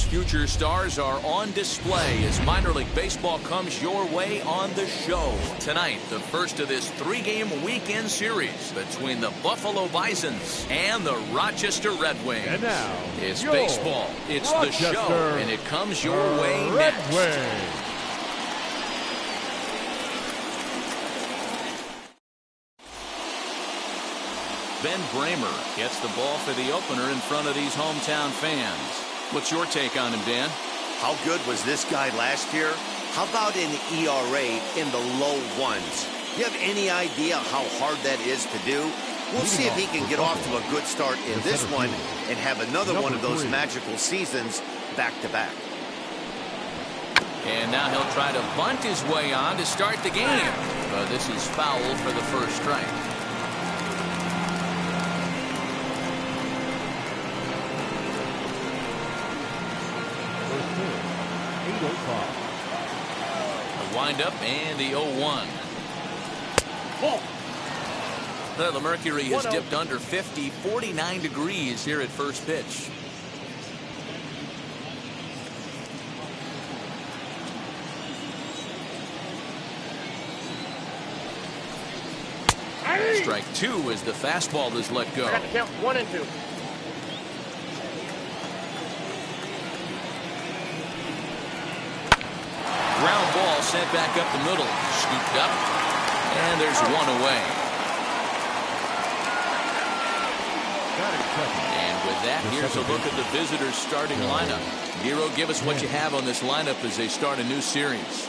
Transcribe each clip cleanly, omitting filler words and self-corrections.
future stars are on display as minor league baseball comes your way on the show. Tonight, the first of this 3-game weekend series between the Buffalo Bisons and the Rochester Red Wings. And now, it's baseball, it's Rochester the show, and it comes your way Red next. Wings. Ben Bramer gets the ball for the opener in front of these hometown fans. What's your take on him, Dan? How good was this guy last year? How about an ERA in the low ones? Do you have any idea how hard that is to do? We'll see if he can get off to a good start in this one and have another one of those magical seasons back-to-back. And now he'll try to bunt his way on to start the game. But this is foul for the first strike. The windup and the 0-1. The mercury has dipped under 50, 49 degrees here at first pitch. Strike 2 as the fastball is let go. I got to count 1 and 2. Ground ball sent back up the middle. Scooped up. And there's one away. And with that, here's a look at the visitors' starting lineup. Nero, give us what you have on this lineup as they start a new series.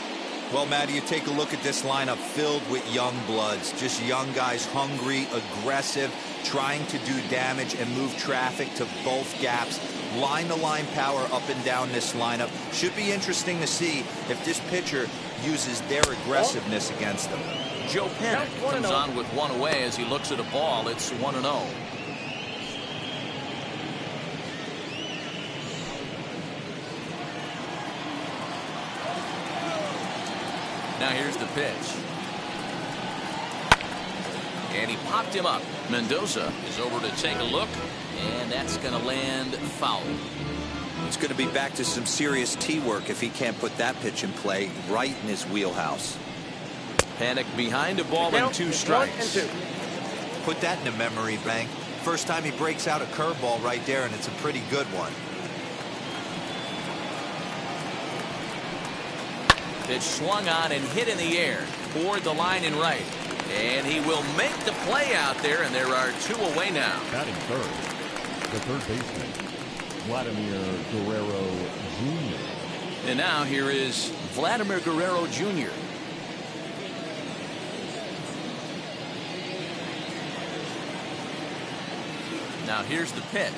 Well, Matty, you take a look at this lineup filled with young bloods. Just young guys, hungry, aggressive, trying to do damage and move traffic to both gaps. Line-to-line power up and down this lineup. Should be interesting to see if this pitcher uses their aggressiveness against them. Joe Pennick comes on with one away as he looks at a ball. It's 1-0. Now here's the pitch. And he popped him up. Mendoza is over to take a look. And that's going to land foul. It's going to be back to some serious tee work if he can't put that pitch in play right in his wheelhouse. Pennick behind a ball and 2 strikes. Put that in the memory bank. First time he breaks out a curveball right there, and it's a pretty good one. Pitch swung on and hit in the air toward the line and right. And he will make the play out there, and there are 2 away now. Batting third, the third baseman, Vladimir Guerrero Jr. And now here is Vladimir Guerrero Jr. Now here's the pitch.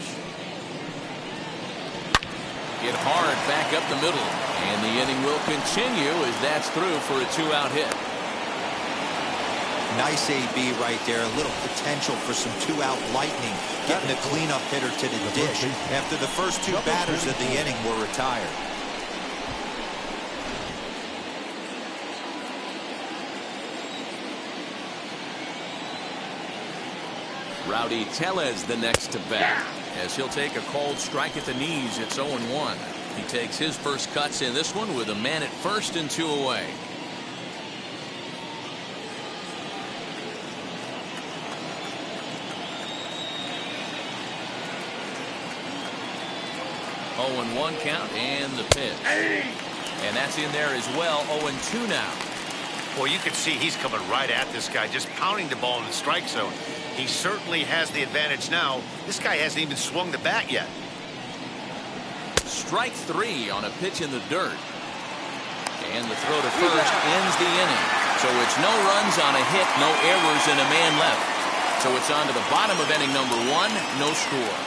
Hit hard back up the middle. And the inning will continue as that's through for a 2-out hit. Nice AB right there. A little potential for some 2-out lightning. Getting a cleanup hitter to the dish after the first 2 batters of the inning were retired. Rowdy Tellez the next to bat as he'll take a cold strike at the knees. It's 0-1. He takes his first cuts in this one with a man at first and 2 away. Oh, 0-1 count and the pitch. And that's in there as well. 0-2 now. Well, you can see he's coming right at this guy, just pounding the ball in the strike zone. He certainly has the advantage now. This guy hasn't even swung the bat yet. Strike 3 on a pitch in the dirt. And the throw to first ends the inning. So it's no runs on a hit, no errors, and a man left. So it's on to the bottom of inning number 1, no score.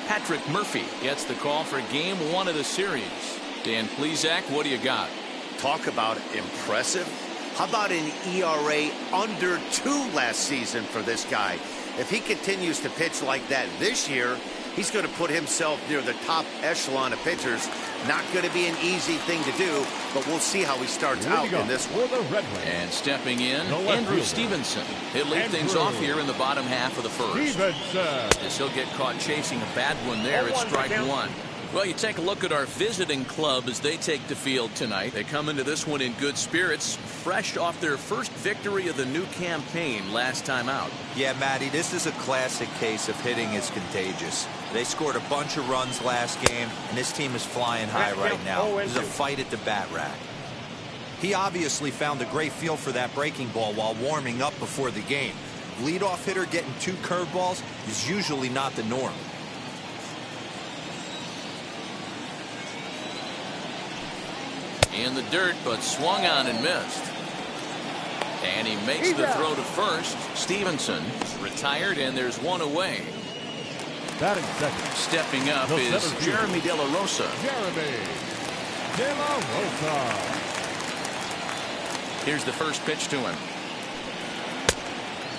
Patrick Murphy gets the call for game 1 of the series. Dan Plesac, what do you got? Talk about impressive. How about an ERA under 2 last season for this guy? If he continues to pitch like that this year, He's going to put himself near the top echelon of pitchers. Not going to be an easy thing to do, but we'll see how he starts out in this one. And stepping in, Andrew Stevenson. He'll lead things off here in the bottom half of the first. As he'll get caught chasing a bad one there at strike one. Well, you take a look at our visiting club as they take the field tonight. They come into this one in good spirits, fresh off their first victory of the new campaign last time out. Yeah, Matty, this is a classic case of hitting is contagious. They scored a bunch of runs last game, and this team is flying high right now. There's a fight at the bat rack. He obviously found a great feel for that breaking ball while warming up before the game. Leadoff hitter getting 2 curveballs is usually not the norm. In the dirt, but swung on and missed. And he makes the throw to first. Stevenson retired, and there's one away. Batting second. Stepping up is Jeremy De La Rosa. Jeremy De La Rosa. Here's the first pitch to him.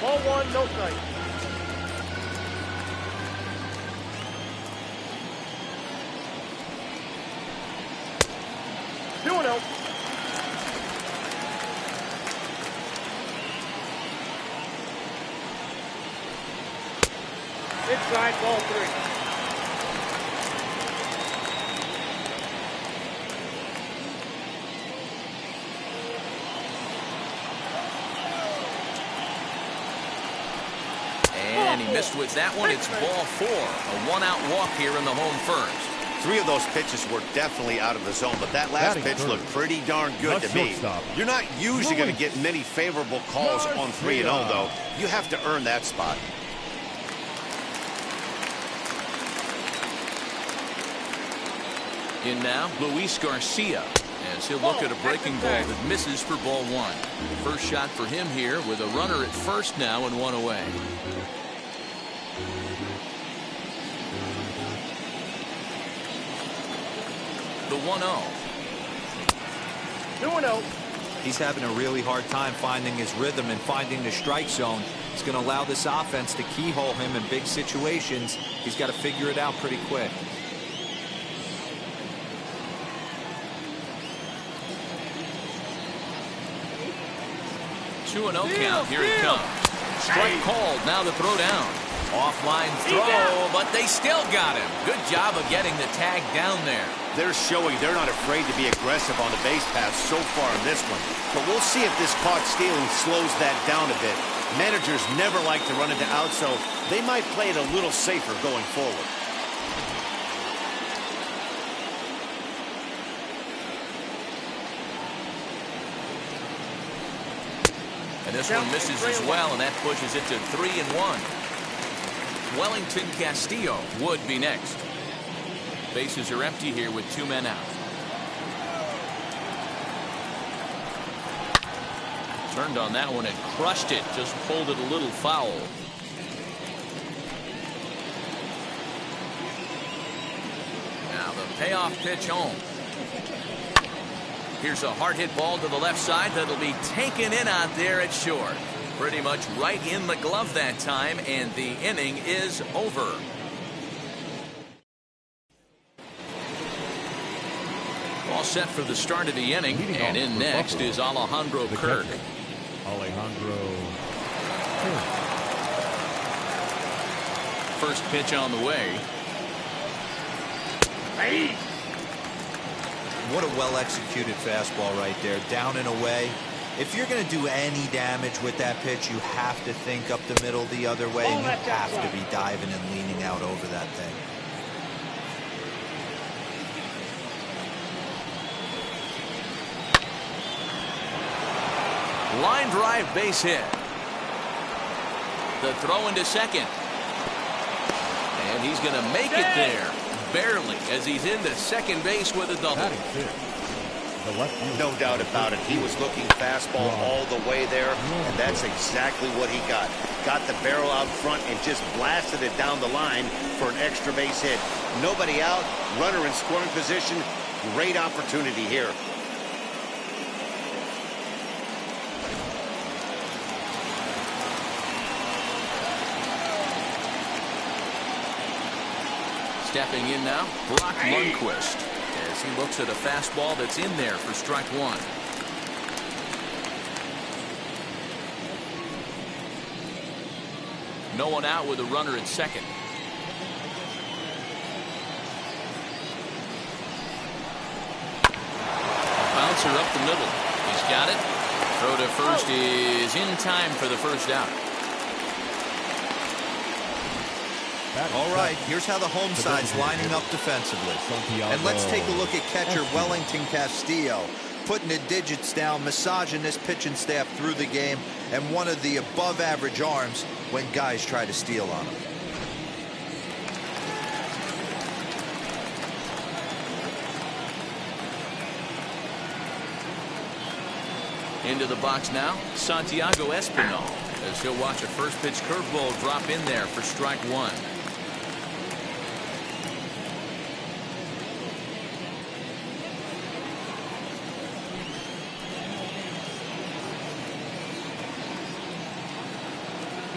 Ball 1, no strike. Doing out. Inside, ball 3. And he missed with that one. It's ball 4. A 1-out walk here in the home first. 3 of those pitches were definitely out of the zone, but that last pitch looked pretty darn good to me. You're not usually going to get many favorable calls on 3-0, though. You have to earn that spot. In now, Luis Garcia, as he'll look at a breaking ball that misses for ball 1. First shot for him here with a runner at first now and 1 away. The 1-0. 2-0. He's having a really hard time finding his rhythm and finding the strike zone. It's going to allow this offense to keyhole him in big situations. He's got to figure it out pretty quick. 2-0 count. Here it comes. Strike called. Now the throw down. Offline throw, but they still got him. Good job of getting the tag down there. They're showing they're not afraid to be aggressive on the base pass so far in this one. But we'll see if this caught stealing slows that down a bit. Managers never like to run into out, so they might play it a little safer going forward. And this one misses as well, and that pushes it to 3-1. Wellington Castillo would be next. Bases are empty here with 2 men out. Turned on that one and crushed it. Just pulled it a little foul. Now the payoff pitch home. Here's a hard hit ball to the left side that'll be taken in out there at short. Pretty much right in the glove that time, and the inning is over. All set for the start of the inning, and in next is Alejandro Kirk. Alejandro Kirk. First pitch on the way. Hey. What a well-executed fastball right there, down and away. If you're going to do any damage with that pitch, you have to think up the middle the other way, and you have to be diving and leaning out over that thing. Line drive base hit. The throw into second. And he's going to make it there. Barely, as he's into second base with a double. No doubt about it. He was looking fastball all the way there, and that's exactly what he got. Got the barrel out front and just blasted it down the line for an extra base hit. Nobody out, runner in scoring position. Great opportunity here. Stepping in now, Brock Lundquist, as he looks at a fastball that's in there for strike one. No one out with a runner at second. Bouncer up the middle. He's got it. Throw to first is in time for the first out. All right, here's how the home side's lining up defensively. And let's take a look at catcher Wellington Castillo, putting the digits down, massaging this pitching staff through the game, and one of the above-average arms when guys try to steal on him. Into the box now, Santiago Espinal, as he'll watch a first pitch curveball drop in there for strike one.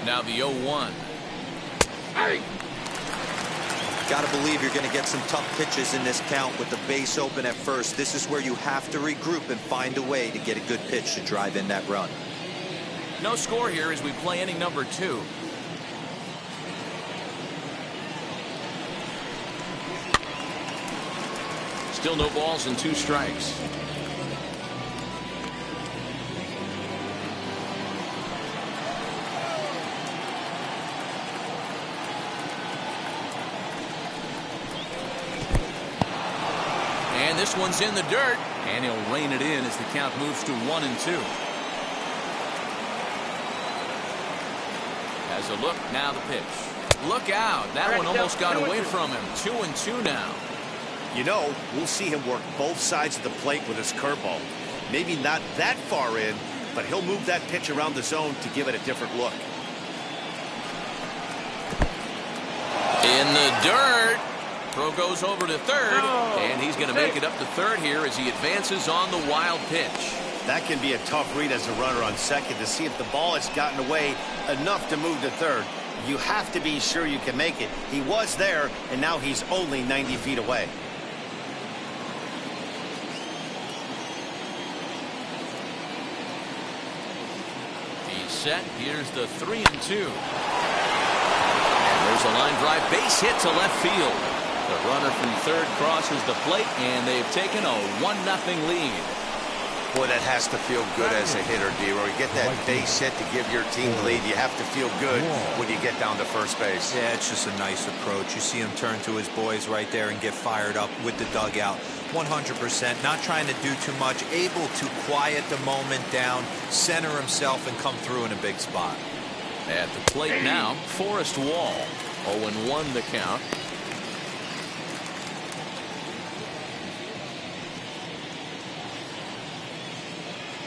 Now the 0-1. Got to believe you're going to get some tough pitches in this count with the base open at first. This is where you have to regroup and find a way to get a good pitch to drive in that run. No score here as we play inning number 2. Still no balls and 2 strikes. And this one's in the dirt, and he'll rein it in as the count moves to 1-2. As a look, now the pitch. Look out. That one almost got away from him. 2-2 now. You know, we'll see him work both sides of the plate with his curveball. Maybe not that far in, but he'll move that pitch around the zone to give it a different look. In the dirt. Throw goes over to third, and he's going to make it up to third here as he advances on the wild pitch. That can be a tough read as a runner on second to see if the ball has gotten away enough to move to third. You have to be sure you can make it. He was there, and now he's only 90 feet away. He's set. Here's the 3-2. And there's a line drive base hit to left field. The runner from third crosses the plate, and they've taken a 1-0 lead. Boy, that has to feel good as a hitter, D-Roy. You get that base hit to give your team the lead. You have to feel good when you get down to first base. Yeah, it's just a nice approach. You see him turn to his boys right there and get fired up with the dugout. 100%, not trying to do too much, able to quiet the moment down, center himself, and come through in a big spot. At the plate now, Forrest Wall. 0-1 the count.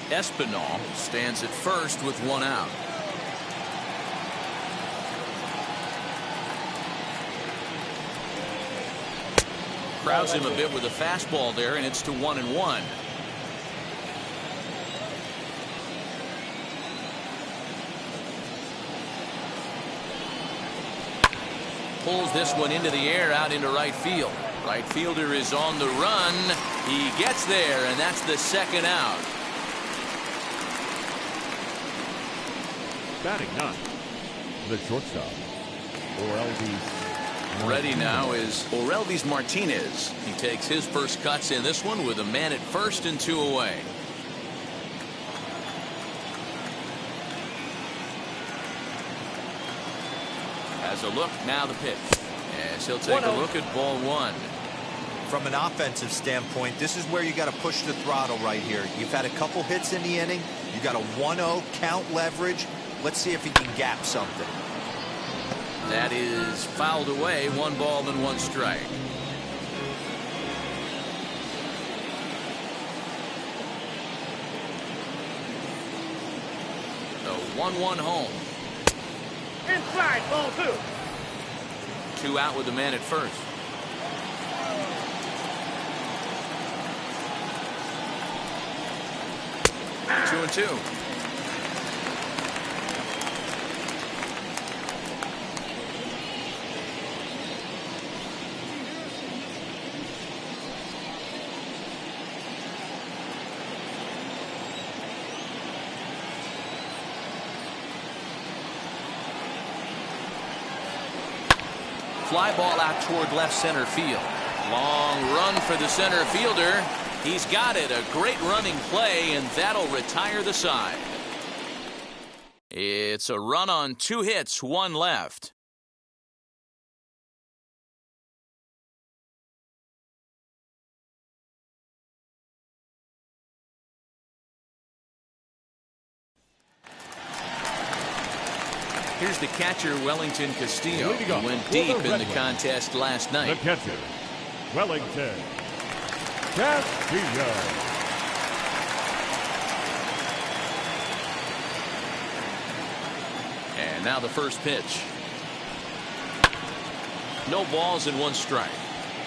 Espinal stands at first with 1 out. Crowds him a bit with a fastball there, and it's to 1-1. Pulls this one into the air out into right field. Right fielder is on the run. He gets there, and that's the second out. Batting ninth, the shortstop, Orelvis. Ready now is Orelvis Martinez. He takes his first cuts in this one with a man at first and 2 away. As a look, now the pitch. As he'll take a look at ball 1. From an offensive standpoint, this is where you got to push the throttle right here. You've had a couple hits in the inning. You got a 1-0 count leverage. Let's see if he can gap something. That is fouled away. 1 ball and 1 strike. The 1-1 home. Inside, ball 2. 2 out with the man at first. Two and 2. fly ball out toward left center field. Long run for the center fielder. He's got it. A great running play, and that'll retire the side. It's a run on 2 hits, 1 left. Here's the catcher, Wellington Castillo, who went deep in the contest last night. The catcher, Wellington Castillo. And now the first pitch. No balls and 1 strike.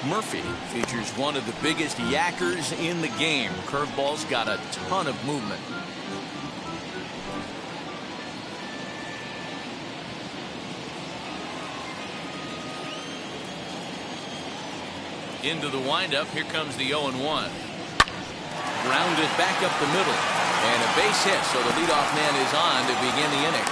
Murphy features one of the biggest yackers in the game. Curveball's got a ton of movement. Into the windup. Here comes the 0-1. Grounded back up the middle. And a base hit, so the leadoff man is on to begin the inning.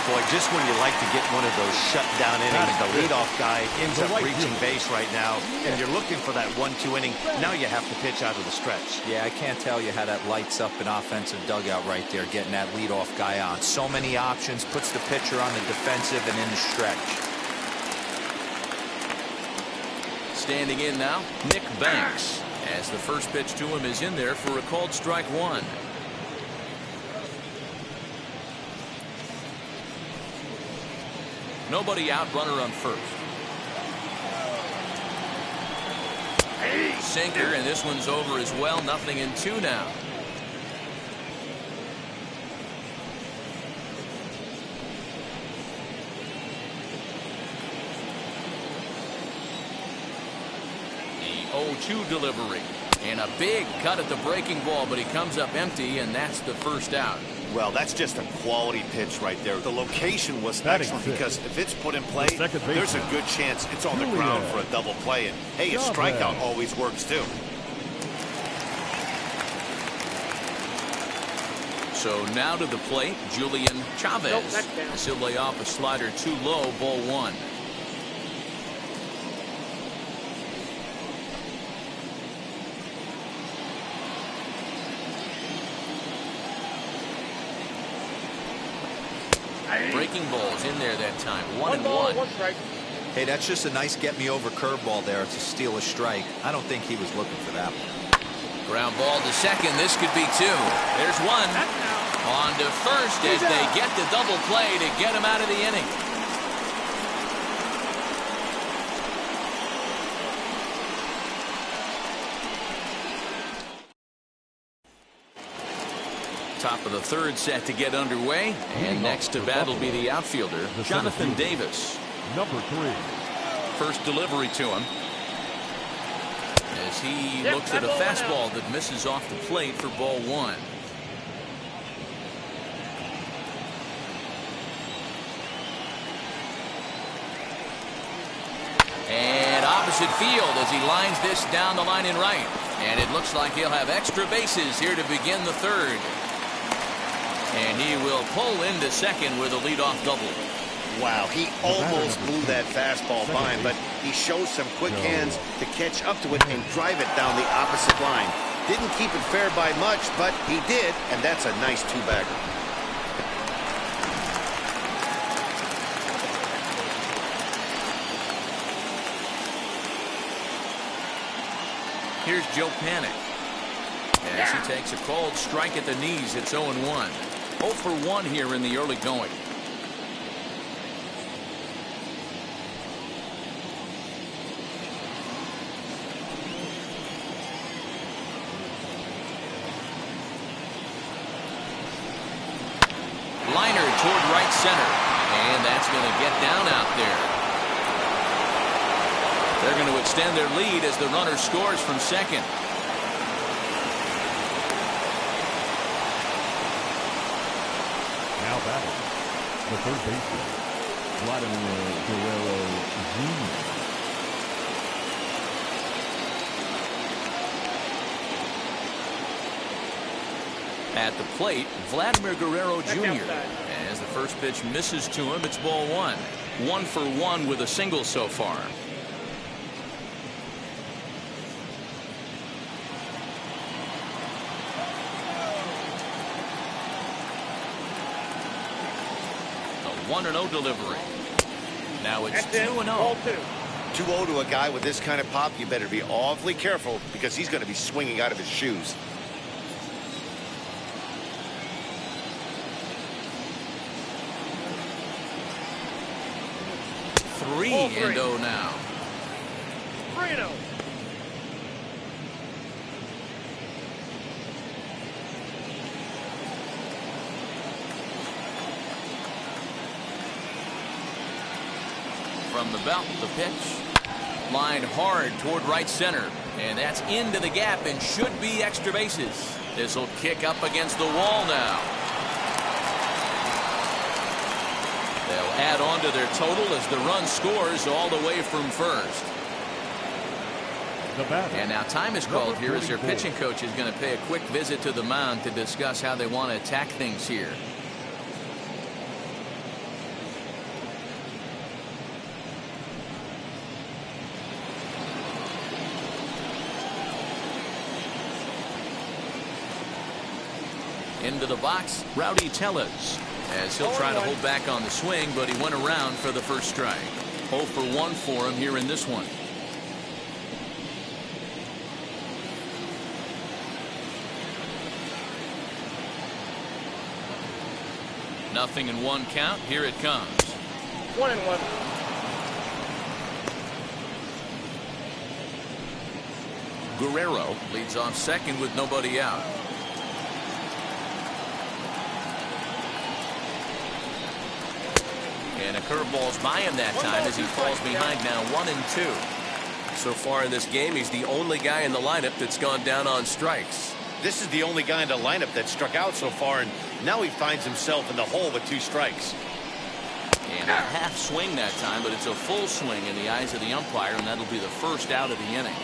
Boy, just when you like to get one of those shutdown innings, the leadoff guy ends up reaching base right now, and you're looking for that 1-2 inning. Now you have to pitch out of the stretch. Yeah, I can't tell you how that lights up an offensive dugout right there, getting that leadoff guy on. So many options, puts the pitcher on the defensive and in the stretch. Standing in now, Nick Banks, as the first pitch to him is in there for a called strike 1. Nobody out, runner on first. Sinker, and this one's over as well. 0-2 now. The 0-2 delivery. And a big cut at the breaking ball, but he comes up empty, and that's the first out. Well, that's just a quality pitch right there. The location was excellent because if it's put in play, there's a good chance it's on the ground for a double play. And hey, a strikeout always works too. So now to the plate, Julian Chavez. As he'll lay off a slider too low, ball 1. Breaking balls in there that time. 1-1. Hey, that's just a nice get-me-over curveball there to steal a strike. I don't think he was looking for that one. Ground ball to second. This could be 2. There's 1. On to first as they get the double play to get him out of the inning. Top of the 3rd set to get underway, and next to bat will be the outfielder, Jonathan Davis. Number 3. First delivery to him as he looks at a fastball that misses off the plate for ball 1. And opposite field as he lines this down the line in right, and it looks like he'll have extra bases here to begin the 3rd. And he will pull into second with a leadoff double. Wow, he almost blew that fastball by him, but he shows some quick hands to catch up to it and drive it down the opposite line. Didn't keep it fair by much, but he did, and that's a nice 2-bagger. Here's Joe Panic as he takes a cold strike at the knees. It's 0-1. 0 for 1 here in the early going. Liner toward right center, and that's going to get down out there. They're going to extend their lead as the runner scores from second. Now batting, the third baseman, Vladimir Guerrero Jr. At the plate, Vladimir Guerrero Jr. As the first pitch misses to him, it's ball 1. 1 for 1 with a single so far. A 1-0 delivery. Now it's 2-0. 2-0 to a guy with this kind of pop, you better be awfully careful because he's going to be swinging out of his shoes. Three and 0 now. 3-0. From the belt, the pitch. Line hard toward right center. And that's into the gap and should be extra bases. This will kick up against the wall now. They'll add on to their total as the run scores all the way from first. And now time is called here as their pitching coach is going to pay a quick visit to the mound to discuss how they want to attack things here. Into the box, Rowdy Tellez, as he'll try to hold back on the swing, but he went around for the first strike. 0 for 1 for him here in this one. Nothing in 1 count. Here it comes. 1-1. Guerrero leads off second with nobody out. And a curveball's by him that time as he falls behind now 1-2. So far in this game, he's the only guy in the lineup that's gone down on strikes. This is the only guy in the lineup that struck out so far, and now he finds himself in the hole with 2 strikes. And a half swing that time, but it's a full swing in the eyes of the umpire, and that'll be the first out of the inning.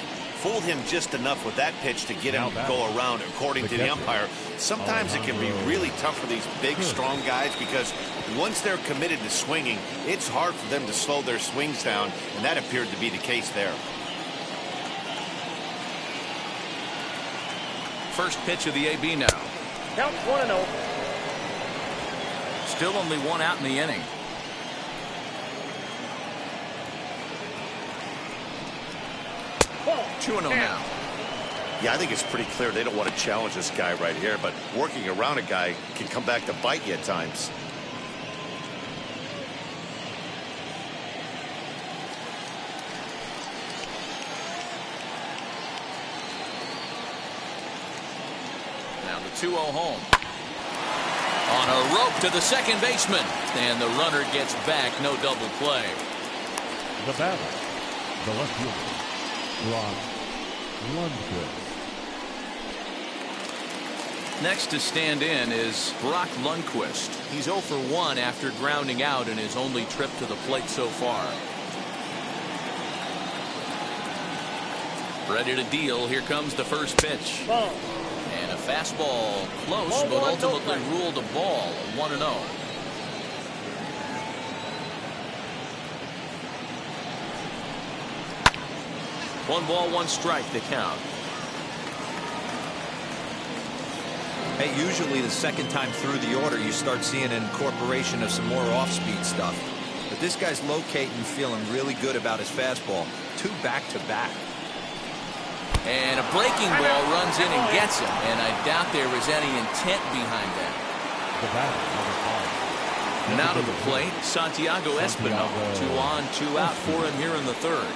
Fooled him just enough with that pitch to get him to go around, according to the umpire. Sometimes it can be really tough for these big, strong guys because once they're committed to swinging, it's hard for them to slow their swings down, and that appeared to be the case there. First pitch of the AB now. Count 1-0. Still only 1 out in the inning. Ball. 2-0 now. Yeah, I think it's pretty clear they don't want to challenge this guy right here, but working around a guy can come back to bite you at times. Now the 2-0 home. On a rope to the second baseman. And the runner gets back. No double play. The batter, the left fielder, Brock Lundquist. Next to stand in is Brock Lundquist. He's 0 for 1 after grounding out in his only trip to the plate so far. Ready to deal. Here comes the first pitch. Ball. And a fastball close, but ultimately ruled a ball. 1-0. One ball, 1 strike to count. Hey, usually the second time through the order, you start seeing an incorporation of some more off-speed stuff. But this guy's locating, feeling really good about his fastball. 2 back-to-back. And a breaking ball runs in and gets him. And I doubt there was any intent behind that. The batter, number 5. Now to the plate, Santiago Espinal. 2 on, 2 out for him here in the third.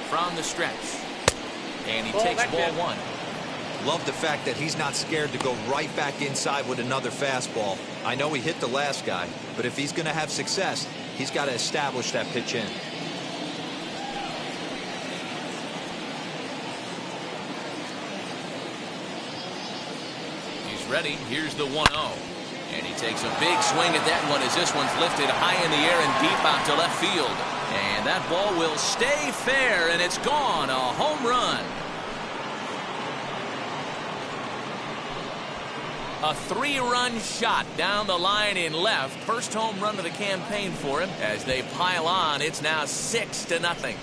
From the stretch. And he takes ball 1. Love the fact that he's not scared to go right back inside with another fastball. I know he hit the last guy, but if he's going to have success, he's got to establish that pitch in. He's ready. Here's the 1-0. And he takes a big swing at that one as this one's lifted high in the air and deep out to left field. And that ball will stay fair, and it's gone. A home run. A 3-run shot down the line in left. First home run of the campaign for him. As they pile on, it's now 6-0.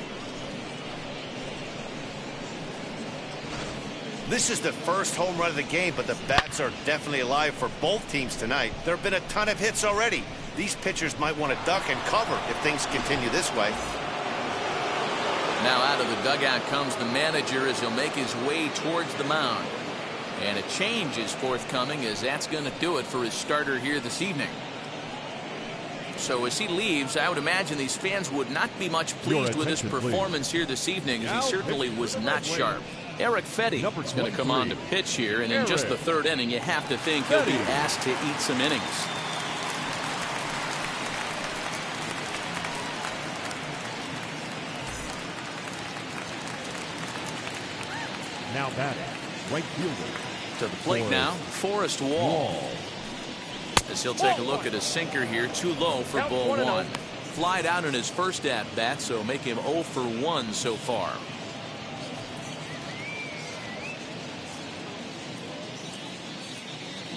This is the first home run of the game, but the bats are definitely alive for both teams tonight. There have been a ton of hits already. These pitchers might want to duck and cover if things continue this way. Now out of the dugout comes the manager as he'll make his way towards the mound. And a change is forthcoming, as that's going to do it for his starter here this evening. So as he leaves, I would imagine these fans would not be much pleased with his performance here this evening, as he certainly was not sharp. Eric Fetty is going to come on to pitch here, and in just the third inning, you have to think he'll be asked to eat some innings. Now batting, right fielder. To the plate now, Forrest Wall. As he'll take a look at a sinker here, too low for ball 1. Flied out in his first at-bat, so make him 0 for 1 so far.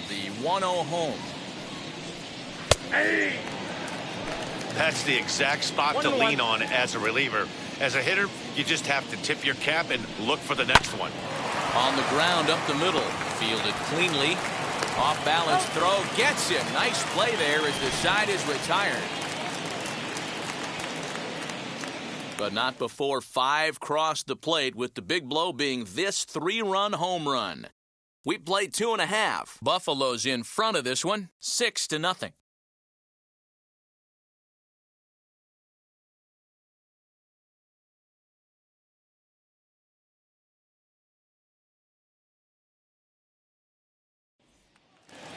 The 1-0 home. That's the exact spot to lean on as a reliever. As a hitter, you just have to tip your cap and look for the next one. On the ground up the middle. Fielded cleanly. Off balance throw. Gets him. Nice play there as the side is retired. But not before 5 crossed the plate, with the big blow being this 3-run home run. We played 2.5. Buffalo's in front of this one, 6-0.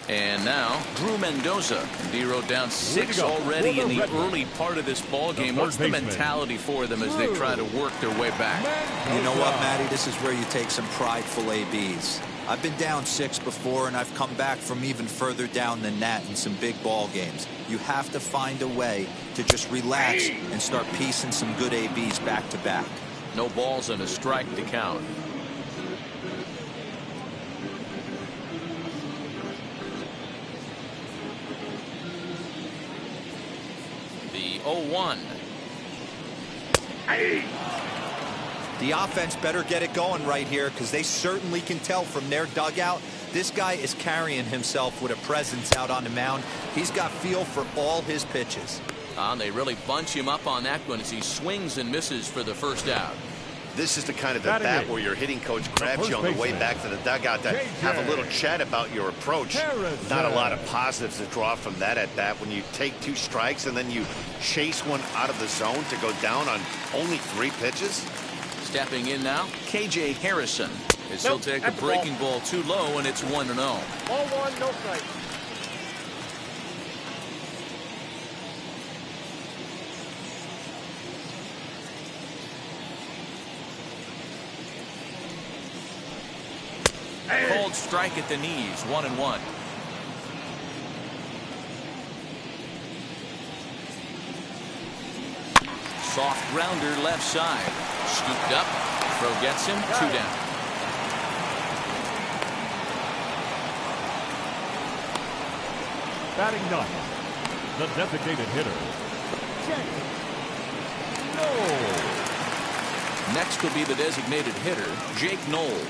And now, Drew Mendoza. D wrote down 6 already in the early part of this ball game. What's the mentality for them as they try to work their way back? You know what, Matty? This is where you take some prideful ABs. I've been down 6 before, and I've come back from even further down than that in some big ball games. You have to find a way to just relax and start piecing some good ABs back to back. No balls and a strike to count. The 0-1. The offense better get it going right here, because they certainly can tell from their dugout this guy is carrying himself with a presence out on the mound. He's got feel for all his pitches. They really bunch him up on that one as he swings and misses for the first out. This is the kind of at bat where your hitting coach grabs you on the way back to the dugout to have a little chat about your approach. Not a lot of positives to draw from that at bat when you take 2 strikes and then you chase one out of the zone to go down on only 3 pitches. Stepping in now, KJ Harrison. As he'll take a breaking ball too low, and it's 1-0. Ball 1, no strike. Cold strike at the knees, 1-1. Soft grounder left side. Scooped up. Throw gets him. 2 down. Batting 9th, the designated hitter, Jake Knoll. Next will be the designated hitter, Jake Knoll.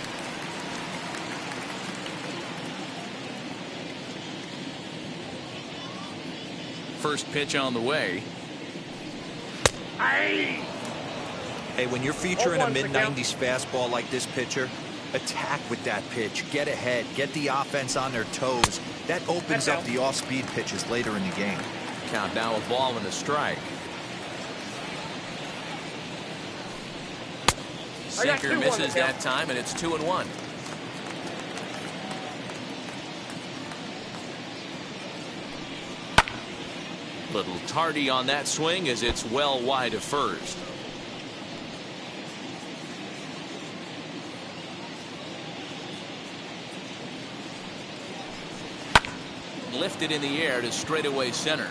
First pitch on the way. Hey, when you're featuring a mid-90s fastball like this pitcher, attack with that pitch. Get ahead. Get the offense on their toes. That opens up the off-speed pitches later in the game. Count now, a ball and a strike. Sinker misses that time, and it's 2-1. Little tardy on that swing as it's well wide of first. Lifted in the air to straightaway center.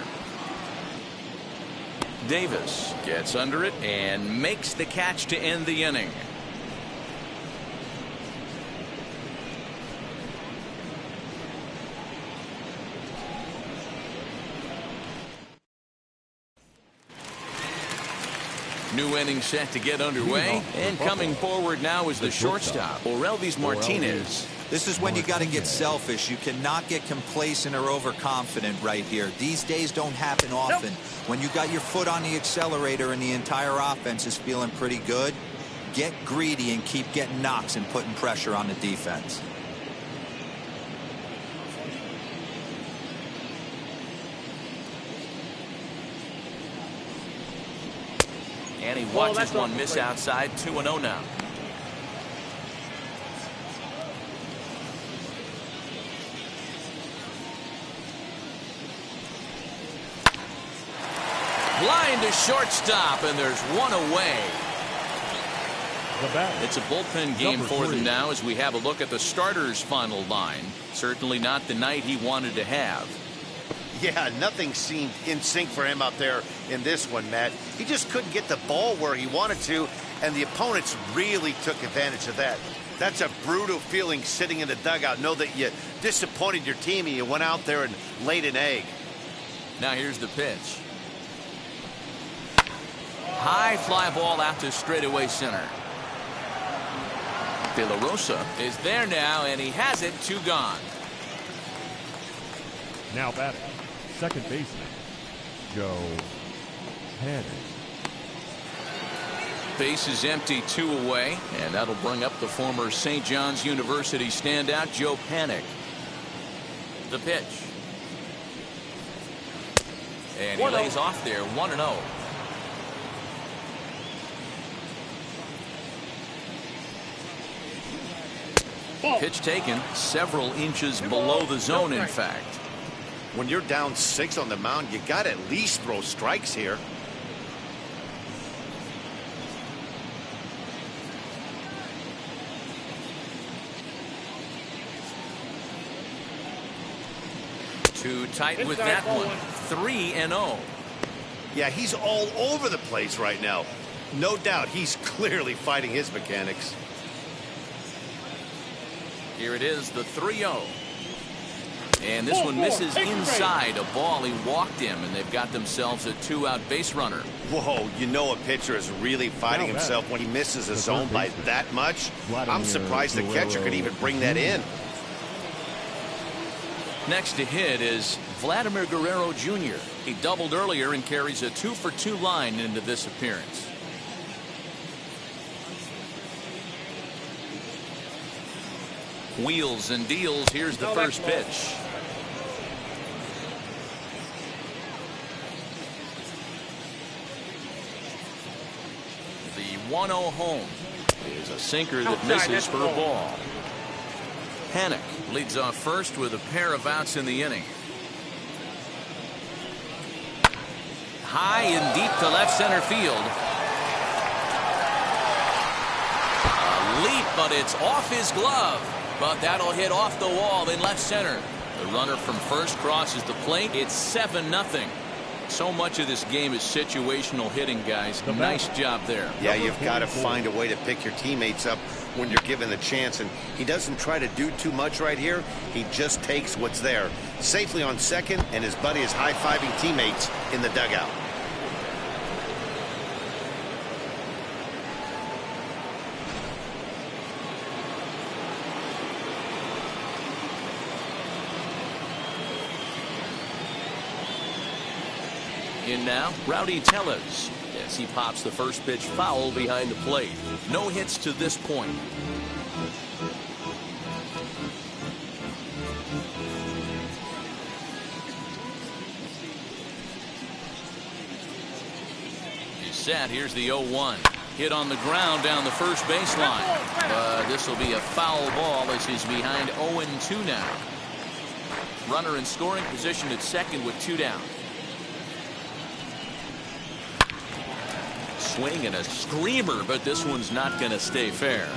Davis gets under it and makes the catch to end the inning. New inning set to get underway. And coming forward now is the shortstop, Orelvis Martinez. This is when you got to get selfish. You cannot get complacent or overconfident right here. These days don't happen often. When you got your foot on the accelerator and the entire offense is feeling pretty good, get greedy and keep getting knocks and putting pressure on the defense. And he watches one miss outside. 2-0 now. Line to shortstop, and there's one away. It's a bullpen game for them now as we have a look at the starter's final line. Certainly not the night he wanted to have. Yeah, nothing seemed in sync for him out there in this one, Matt. He just couldn't get the ball where he wanted to, and the opponents really took advantage of that. That's a brutal feeling sitting in the dugout. Know that you disappointed your team and you went out there and laid an egg. Now here's the pitch. High fly ball out to straightaway center. De La Rosa is there now, and he has it. 2 gone. Now batting, second baseman, Joe Panic. Base is empty, 2 away, and that'll bring up the former St. John's University standout, Joe Panic. The pitch. And he lays off there, 1-0. Pitch taken several inches below the zone, in fact. When you're down 6 on the mound, you got to at least throw strikes here. Too tight with that one. 3-0. Yeah, he's all over the place right now. No doubt he's clearly fighting his mechanics. Here it is, the 3-0. And this one misses inside. A ball he walked him, and they've got themselves a 2-out base runner. Whoa, you know a pitcher is really fighting himself when he misses a zone by that much. I'm surprised the catcher could even bring that in. Next to hit is Vladimir Guerrero Jr. He doubled earlier and carries a 2-for-2 line into this appearance. Wheels and deals. Here's the first pitch. The 1-0 home is a sinker that misses for a ball. Panic leads off first with a pair of outs in the inning. High and deep to left center field. A leap, but it's off his glove. But that'll hit off the wall in left center. The runner from first crosses the plate. It's 7-0. So much of this game is situational hitting, guys. Nice job there. Yeah, you've got to find a way to pick your teammates up when you're given the chance. And he doesn't try to do too much right here. He just takes what's there. Safely on second, and his buddy is high-fiving teammates in the dugout. In now, Rowdy Tellez, as he pops the first pitch foul behind the plate. No hits to this point. He's set. Here's the 0-1. Hit on the ground down the first baseline. This will be a foul ball as he's behind 0-2 now. Runner in scoring position at second with 2 down. Swing and a screamer, but this one's not going to stay fair.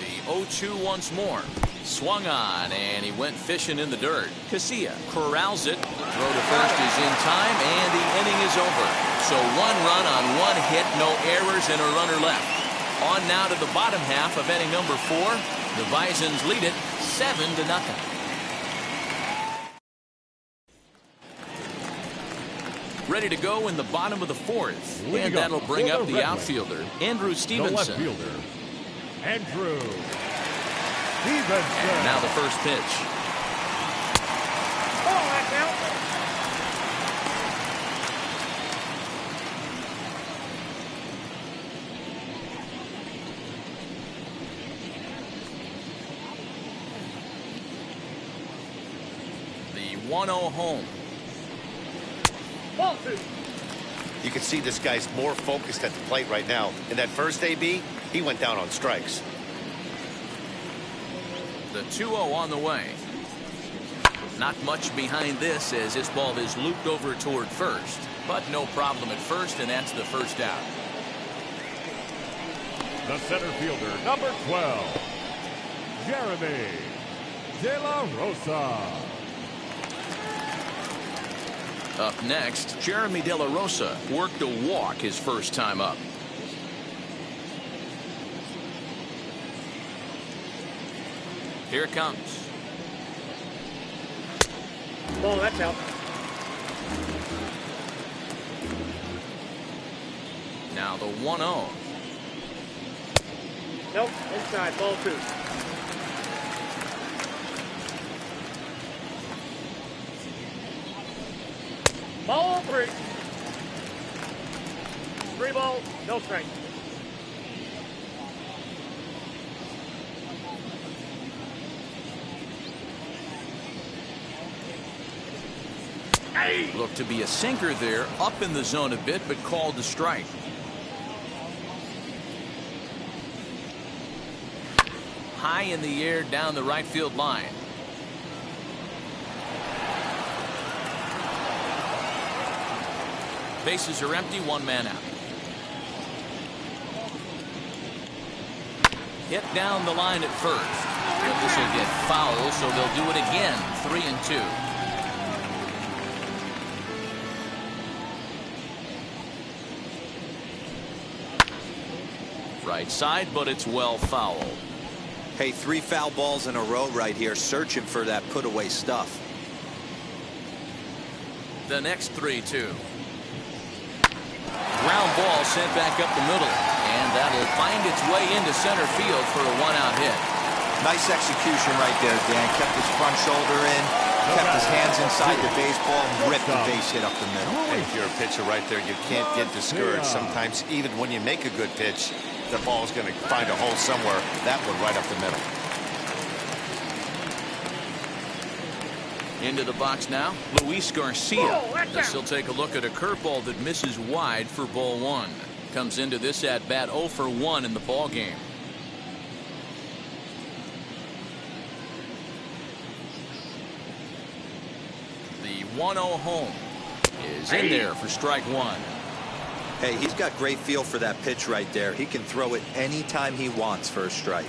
The 0-2 once more. Swung on, and he went fishing in the dirt. Casilla corrals it. Throw to first is in time, and the inning is over. So 1 run on 1 hit, no errors, and a runner left. On now to the bottom half of inning number 4. The Bisons lead it 7-0. ready to go in the bottom of the fourth. Leading And that'll up bring for up the the Red outfielder, Andrew The left Stevenson. fielder, Andrew And Stevenson. now the first pitch. Ball, that's out. The 1-0 home. Ball 2. You can see this guy's more focused at the plate right now. In that first AB, he went down on strikes. The 2-0 on the way. Not much behind this as this ball is looped over toward first. But no problem at first, and that's the first out. The center fielder, number 12, Jeremy De La Rosa. Up next, Jeremy De La Rosa worked a walk his first time up. Here it comes. Ball, that's out. Now the 1-0. Nope, inside. Ball 2. Ball 3. 3 balls, no strike. Looked to be a sinker there, up in the zone a bit, but called the strike. High in the air down the right field line. Bases are empty, one man out. Hit down the line at first. But this will get foul, so they'll do it again. 3-2. Right side, but it's well fouled. Hey, 3 foul balls in a row right here, searching for that put-away stuff. The next 3-2. Ground ball sent back up the middle, and that'll find its way into center field for a 1-out hit. Nice execution right there, Dan. Kept his front shoulder in, kept his hands inside the baseball, and ripped the base hit up the middle. And if you're a pitcher right there, you can't get discouraged. Sometimes even when you make a good pitch, the ball's going to find a hole somewhere. That one right up the middle. Into the box now, Luis Garcia. As he'll take a look at a curveball that misses wide for ball 1. Comes into this at bat 0 for 1 in the ball game. The 1-0 home is in there for strike 1. Hey, he's got great feel for that pitch right there. He can throw it anytime he wants for a strike.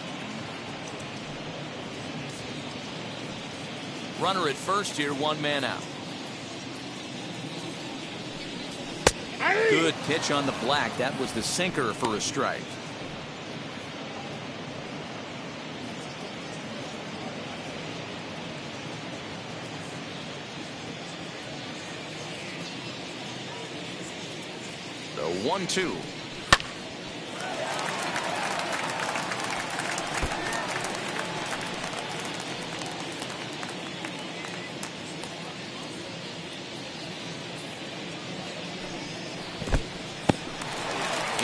Runner at first here, one man out. Good pitch on the black. That was the sinker for a strike. The 1-2.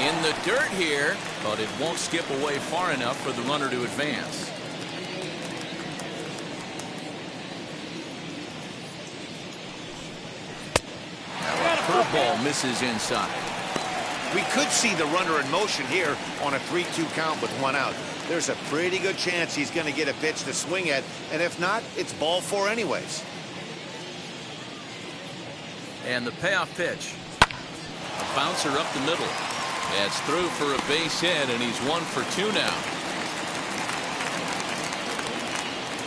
In the dirt here, but it won't skip away far enough for the runner to advance. Now a curveball misses inside. We could see the runner in motion here on a 3-2 count with 1 out. There's a pretty good chance he's going to get a pitch to swing at, and if not, it's ball 4 anyways. And the payoff pitch. A bouncer up the middle. That's through for a base hit, and he's 1 for 2 now.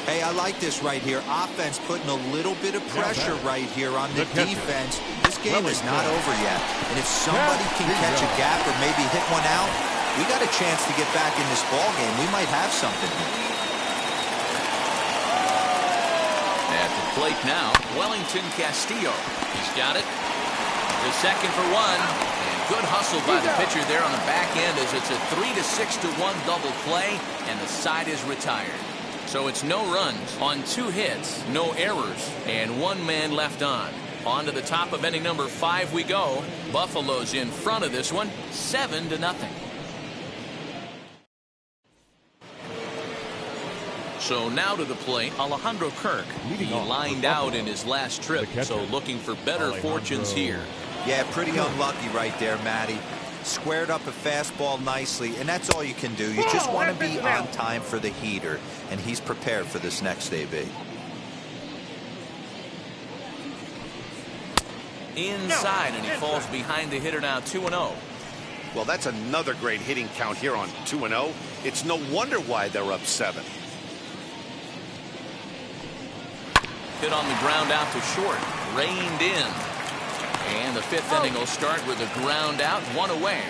Hey, I like this right here. Offense putting a little bit of pressure right here on the defense. This game is not over yet. And if somebody can catch a gap or maybe hit one out, we got a chance to get back in this ball game. We might have something here. At the plate now, Wellington Castillo. He's got it. The second for one. And good hustle by the pitcher there on the back end as it's a 3-6-1 double play, and the side is retired. So it's no runs on 2 hits, no errors, and 1 man left on. On to the top of inning number 5 we go. Buffalo's in front of this one, 7-0. So now to the plate, Alejandro Kirk. He lined out in his last trip, so looking for better fortunes here. Yeah, pretty unlucky right there, Matty. Squared up a fastball nicely, and that's all you can do. You just want to be on time for the heater, and he's prepared for this next AB. Inside, and he falls behind the hitter now, 2-0. Well, that's another great hitting count here on 2-0. It's no wonder why they're up 7. Hit on the ground out to short, reined in. And the 5th inning will start with a ground out, 1 away.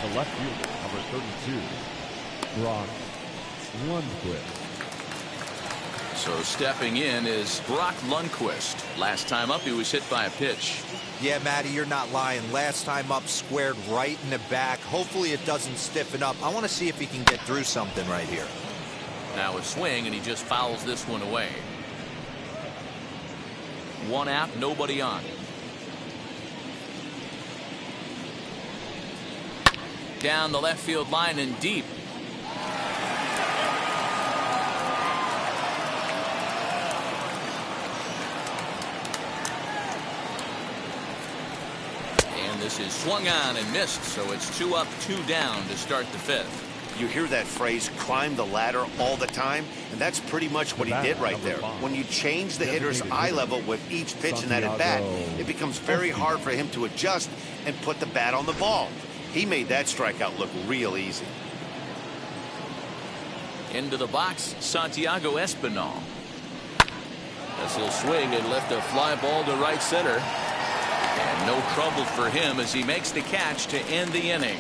The left fielder, number 32, Brock Lundquist. So stepping in is Brock Lundquist. Last time up, he was hit by a pitch. Yeah, Matty, you're not lying. Last time up, squared right in the back. Hopefully it doesn't stiffen up. I want to see if he can get through something right here. Now a swing, and he just fouls this one away. 1 out, nobody on. Down the left field line and deep. And this is swung on and missed, so it's 2 up, 2 down to start the 5th. You hear that phrase, climb the ladder, all the time, and that's pretty much what he did right there. When you change the hitter's eye level with each pitch in that at-bat, it becomes very hard for him to adjust and put the bat on the ball. He made that strikeout look real easy. Into the box, Santiago Espinal. This will swing and lift a fly ball to right center. And no trouble for him as he makes the catch to end the inning.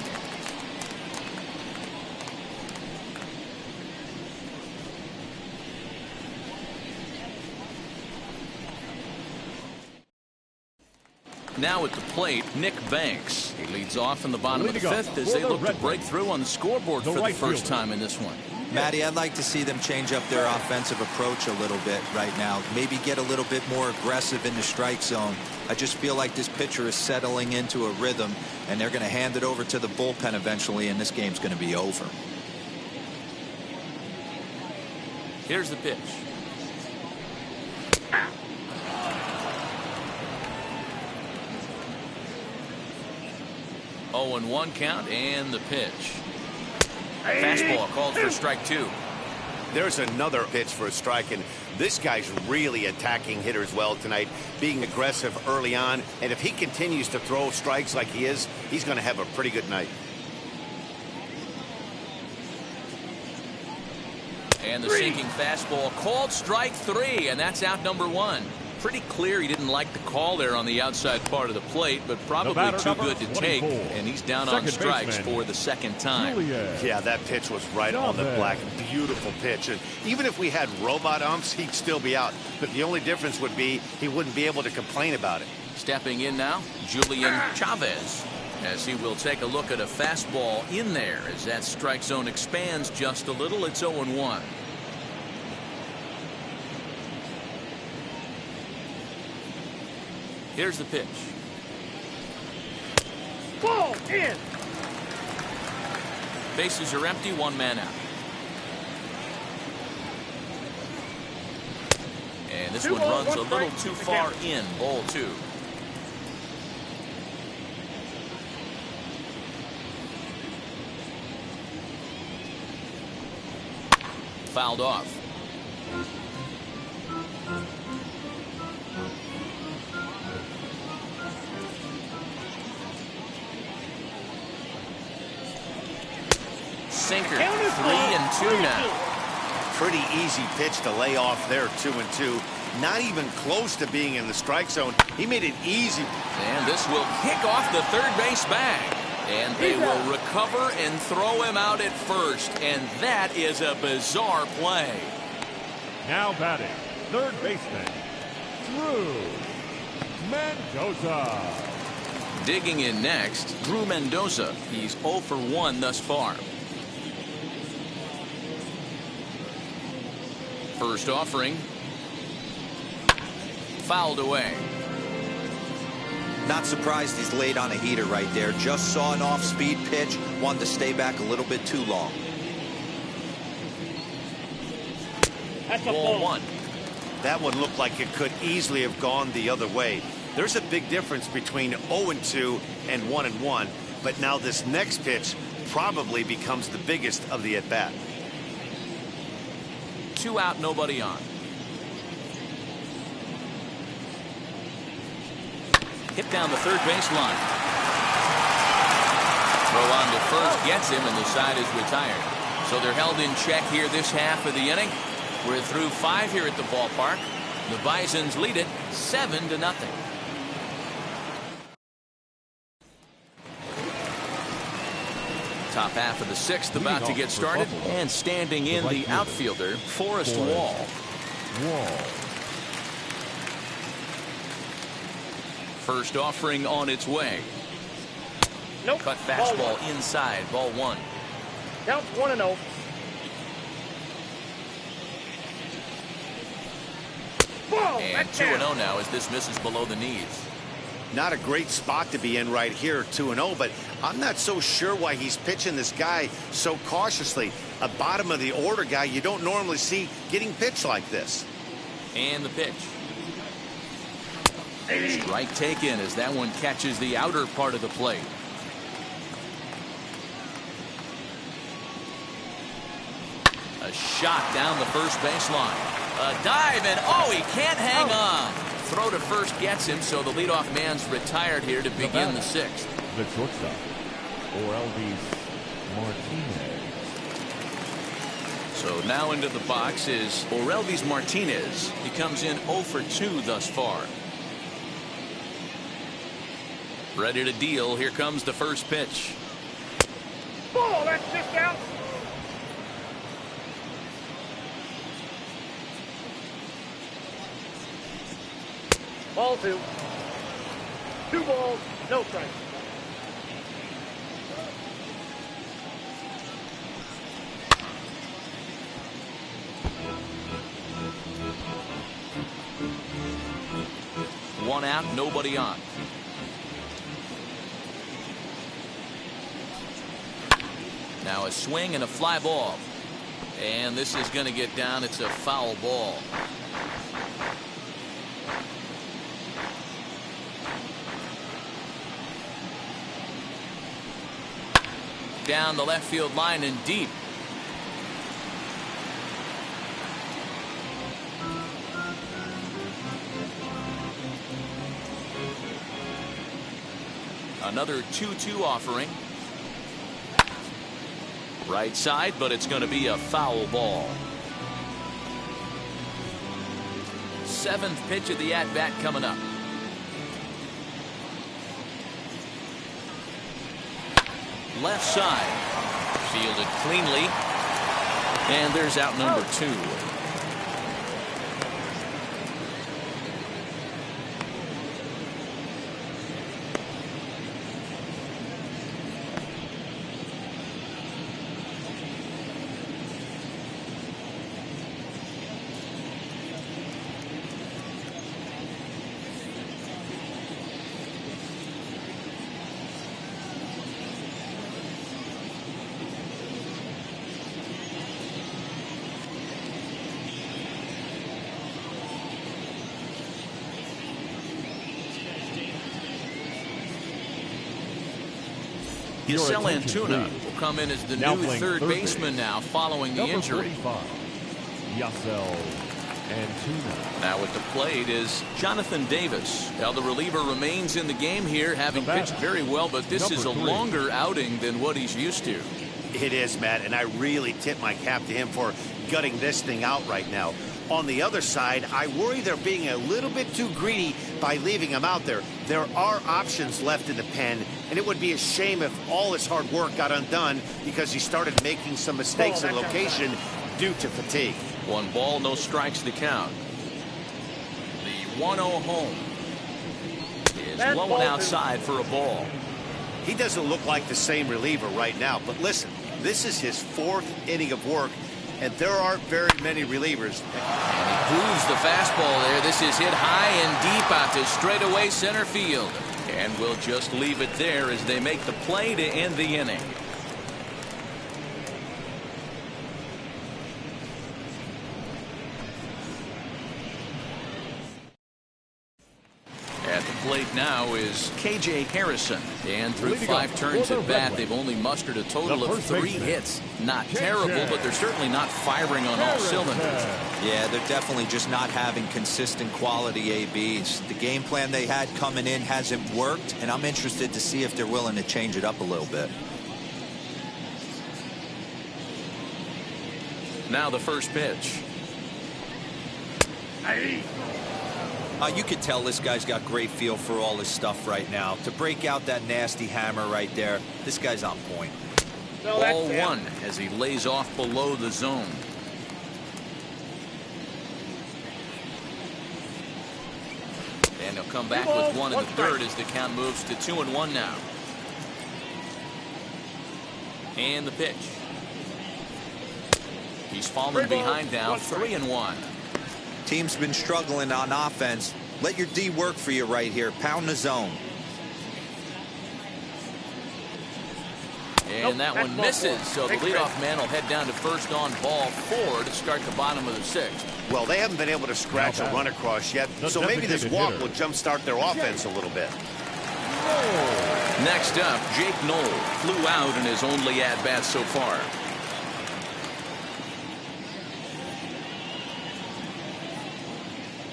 Now at the plate, Nick Banks. He leads off in the bottom of the 5th as they look to break through on the scoreboard for the first time in this one. Matty, I'd like to see them change up their offensive approach a little bit right now. Maybe get a little bit more aggressive in the strike zone. I just feel like this pitcher is settling into a rhythm, and they're going to hand it over to the bullpen eventually, and this game's going to be over. Here's the pitch. 0-1 count, and the pitch. Fastball called for strike 2. There's another pitch for a strike, and this guy's really attacking hitters well tonight, being aggressive early on, and if he continues to throw strikes like he is, he's going to have a pretty good night. And the sinking fastball called strike 3, and that's out number 1. Pretty clear he didn't like the call there on the outside part of the plate, but probably too good to take, and he's down on strikes for the second time. Yeah, that pitch was right on the black. Beautiful pitch. And even if we had robot umps, he'd still be out. But the only difference would be he wouldn't be able to complain about it. Stepping in now, Julian Chavez, as he will take a look at a fastball in there as that strike zone expands just a little. It's 0-1. Here's the pitch. Ball in. Bases are empty, 1 man out. And this one runs a little too far in. Ball 2. Fouled off. Sinker, 3-2 now. Pretty easy pitch to lay off there, 2-2. Not even close to being in the strike zone. He made it easy. And this will kick off the third base bag. And they will recover and throw him out at first. And that is a bizarre play. Now batting, third baseman, Drew Mendoza. Digging in next, Drew Mendoza. He's 0 for 1 thus far. First offering. Fouled away. Not surprised he's laid on a heater right there. Just saw an off-speed pitch. Wanted to stay back a little bit too long. That's a Ball ball. 1. That one looked like it could easily have gone the other way. There's a big difference between 0-2 and 1-1, but now this next pitch probably becomes the biggest of the at-bat. 2 out, nobody on. Hit down the third baseline. Throw on to first gets him, and the side is retired. So they're held in check here this half of the inning. We're through 5 here at the ballpark. The Bisons lead it 7-0. Top half of the 6th about to get started, and standing in the outfielder, Forrest Wall. First offering on its way. Nope. Cut Ball fastball 1. inside, ball 1. Counts 1-0. Ball. And That's 2-0 down. now as this misses below the knees. Not a great spot to be in right here, 2-0, but I'm not so sure why he's pitching this guy so cautiously. A bottom of the order guy you don't normally see getting pitched like this. And the pitch. Strike taken as that one catches the outer part of the plate. A shot down the first baseline. A dive, and oh, he can't hang on. Throw to first gets him, so the leadoff man's retired here to begin the 6th. The shortstop, Orelvis Martinez. So now into the box is Orelvis Martinez. He comes in 0 for 2 thus far. Ready to deal. Here comes the first pitch. Ball. That's just out. Ball 2. 2 balls, no strikes. One out, nobody on. Now a swing and a fly ball. And this is going to get down. It's a foul ball. Down the left field line and deep. Another 2-2 offering. Right side, but it's going to be a foul ball. 7th pitch of the at-bat coming up. Left side. Fielded cleanly. And there's out number 2. Yasel Antuna will come in as the Now new playing third third baseman base. now following the Number injury. 45, Yasel Antuna. Now at the plate is Jonathan Davis. Now the reliever remains in the game here, having pitched very well, but this is a Number 3. longer outing than what he's used to. It is, Matt, and I really tip my cap to him for gutting this thing out right now. On the other side, I worry they're being a little bit too greedy by leaving him out there. There are options left in the pen, and it would be a shame if all his hard work got undone because he started making some mistakes in location due to fatigue. 1 ball, no strikes to count. The 1-0 home. Is That's low ball and two. outside for a ball. He doesn't look like the same reliever right now, but listen, this is his 4th inning of work, and there aren't very many relievers. And he grooves the fastball there. This is hit high and deep out to straightaway center field. And we'll just leave it there as they make the play to end the inning. At the plate now is K.J. Harrison. And through Leading 5 off turns for the at Red bat, Wings, they've only mustered a total the of first 3 baseman, hits. Not K.J. terrible, but they're certainly not firing on all cylinders. Yeah, they're definitely just not having consistent quality ABs. The game plan they had coming in hasn't worked, and I'm interested to see if they're willing to change it up a little bit. Now the first pitch. You could tell this guy's got great feel for all his stuff right now. To break out that nasty hammer right there, this guy's on point. No, that's Ball down. 1 as he lays off below the zone. And he'll come back with 1 in the 3rd as the count moves to 2-1 now. And the pitch. He's fallen behind now, 3-1. Team's been struggling on offense. Let your D work for you right here. Pound the zone. And that one misses, so the leadoff man will head down to first on ball 4 to start the bottom of the 6th. Well, they haven't been able to scratch a run across yet, so maybe this walk will jumpstart their offense a little bit. Next up, Jake Knoll flew out in his only at-bat so far.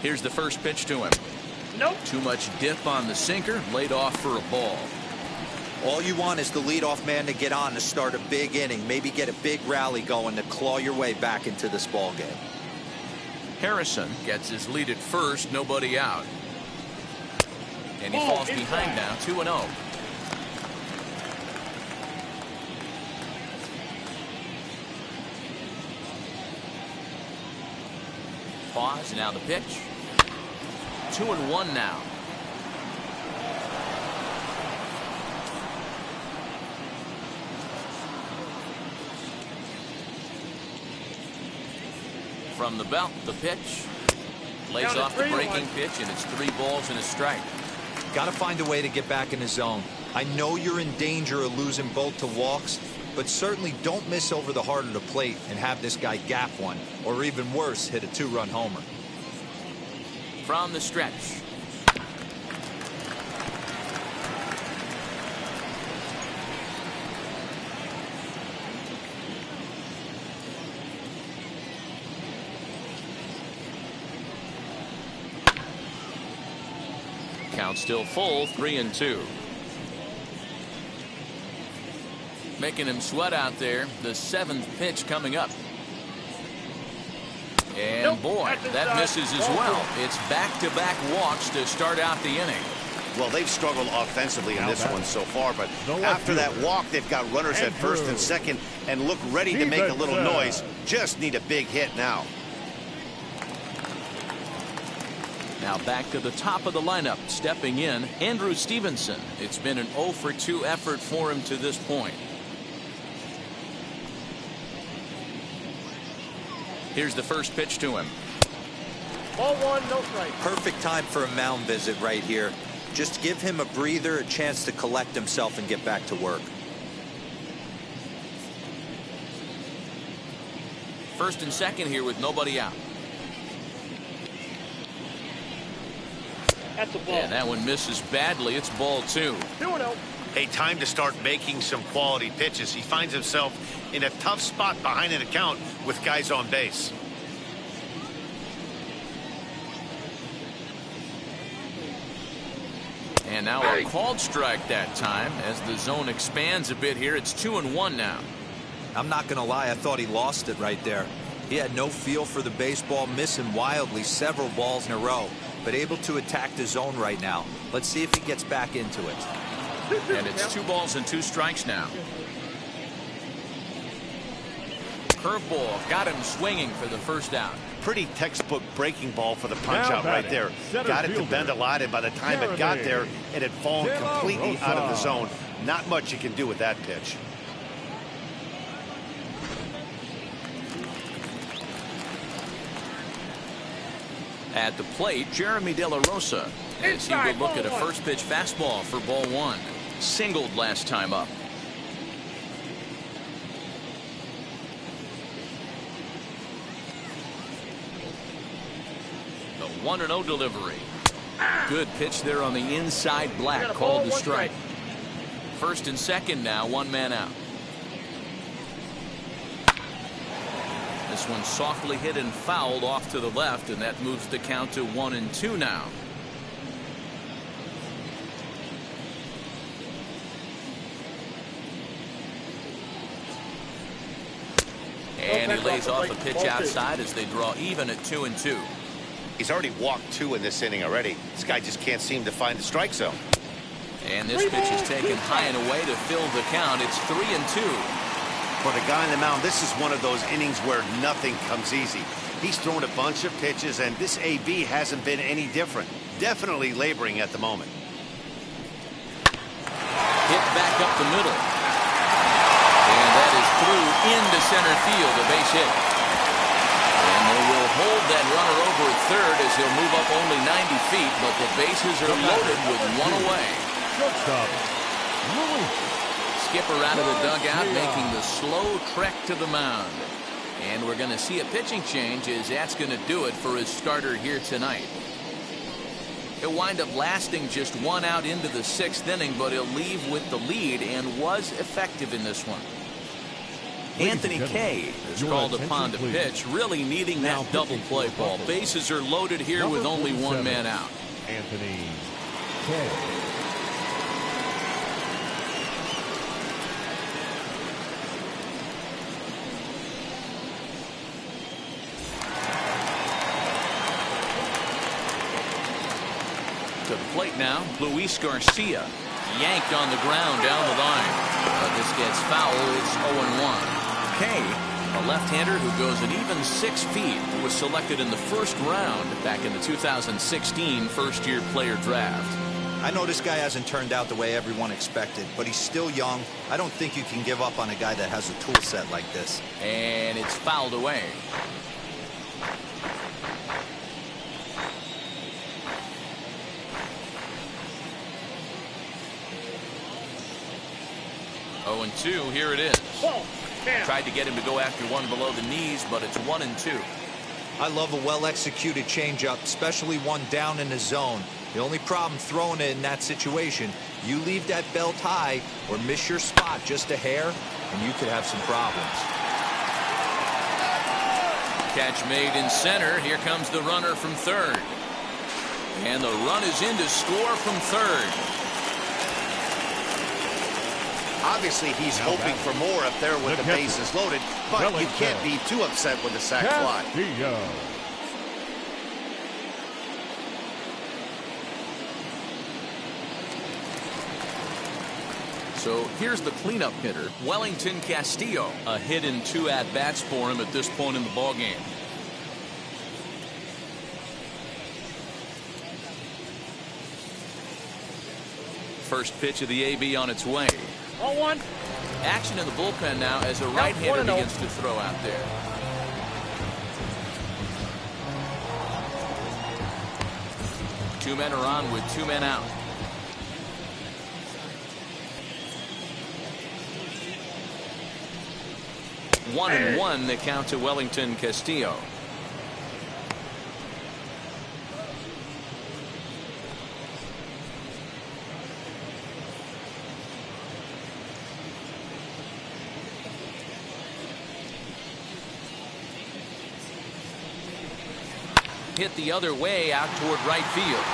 Here's the first pitch to him. Nope. Too much dip on the sinker, laid off for a ball. All you want is the leadoff man to get on to start a big inning, maybe get a big rally going to claw your way back into this ball game. Harrison gets his lead at first, nobody out. And he falls behind now, 2-0. Pause, now the pitch. 2-1 now. From the belt, the pitch. Lays Down to off the 3-1. breaking pitch, and it's 3 balls and a strike. Got to find a way to get back in the zone. I know you're in danger of losing both to walks, but certainly don't miss over the heart of the plate and have this guy gap one, or even worse, hit a 2-run homer. From the stretch. Count still full, 3-2. Making him sweat out there. The 7th pitch coming up. And Nope, boy, that's that inside. misses as Ball well. It's back-to-back walks to start out the inning. Well, they've struggled offensively in this one so far, but No left after that fielder. walk, they've got runners at first and second and look ready to make a little noise. Just need a big hit now. Now back to the top of the lineup, stepping in, Andrew Stevenson. It's been an 0-for-2 effort for him to this point. Here's the first pitch to him. Ball 1, no strike. Perfect time for a mound visit right here. Just give him a breather, a chance to collect himself and get back to work. First and second here with nobody out. That's a ball. And that one misses badly. It's ball 2. 2-0. Hey, time to start making some quality pitches. He finds himself in a tough spot behind an account with guys on base. And now a called strike that time as the zone expands a bit here. It's 2-1 now. I'm not going to lie, I thought he lost it right there. He had no feel for the baseball, missing wildly several balls in a row, but able to attack the zone right now. Let's see if he gets back into it. And it's 2 balls and 2 strikes now. curveball got him swinging for the first out. Pretty textbook breaking ball for the punch Now out right batting, there. center Got it to fielder, bend a lot, and by the time it got there, it had fallen completely out of the zone. Not much you can do with that pitch. At the plate, Jeremy De La Rosa, as he would look at a first pitch fastball for ball one. Singled last time up. The 1-0 delivery. Good pitch there on the inside. Black called the strike. First and second now, one man out. This one softly hit and fouled off to the left, and that moves the count to 1-2 now. And he lays off a pitch outside as they draw even at 2-2. He's already walked 2 in this inning already. This guy just can't seem to find the strike zone. And this pitch is taken high and away to fill the count. It's 3-2. For the guy on the mound, this is one of those innings where nothing comes easy. He's thrown a bunch of pitches, and this AB hasn't been any different. Definitely laboring at the moment. Hit back up the middle. And that is through into center field, a base hit. And they will hold that runner over at third as he'll move up only 90 feet, but the bases are loaded with one away. Shortstop, Skipper out of the dugout, making the slow trek to the mound. And we're going to see a pitching change, as that's going to do it for his starter here tonight. He'll wind up lasting just one out into the 6th inning, but he'll leave with the lead and was effective in this one. Anthony Kay is called upon to pitch, really needing that double play ball. Bases are loaded here with only one man out. Anthony Kay. To the plate now, Luis Garcia. Yanked on the ground down the line. But this gets foul. It's 0-1. Kay, a left-hander who goes an even 6 feet, was selected in the first round back in the 2016 first-year player draft. I know this guy hasn't turned out the way everyone expected, but he's still young. I don't think you can give up on a guy that has a tool set like this. And it's fouled away. Oh, and 2, here it is. Tried to get him to go after one below the knees, but it's 1-2. I love a well-executed changeup, especially one down in the zone. The only problem throwing it in that situation, you leave that belt high or miss your spot just a hair, and you could have some problems. Catch made in center. Here comes the runner from third. And the run is in to score from third. Obviously, he's hoping for more up there with the bases loaded, but you can't be too upset with the sac fly. So here's the cleanup hitter, Wellington Castillo. A hit in 2 at-bats for him at this point in the ballgame. First pitch of the AB on its way. 0-1. Action in the bullpen now as a right-hander begins to throw out there. Two men are on with 2 men out. One and one, the count to Wellington Castillo. Hit the other way out toward right field.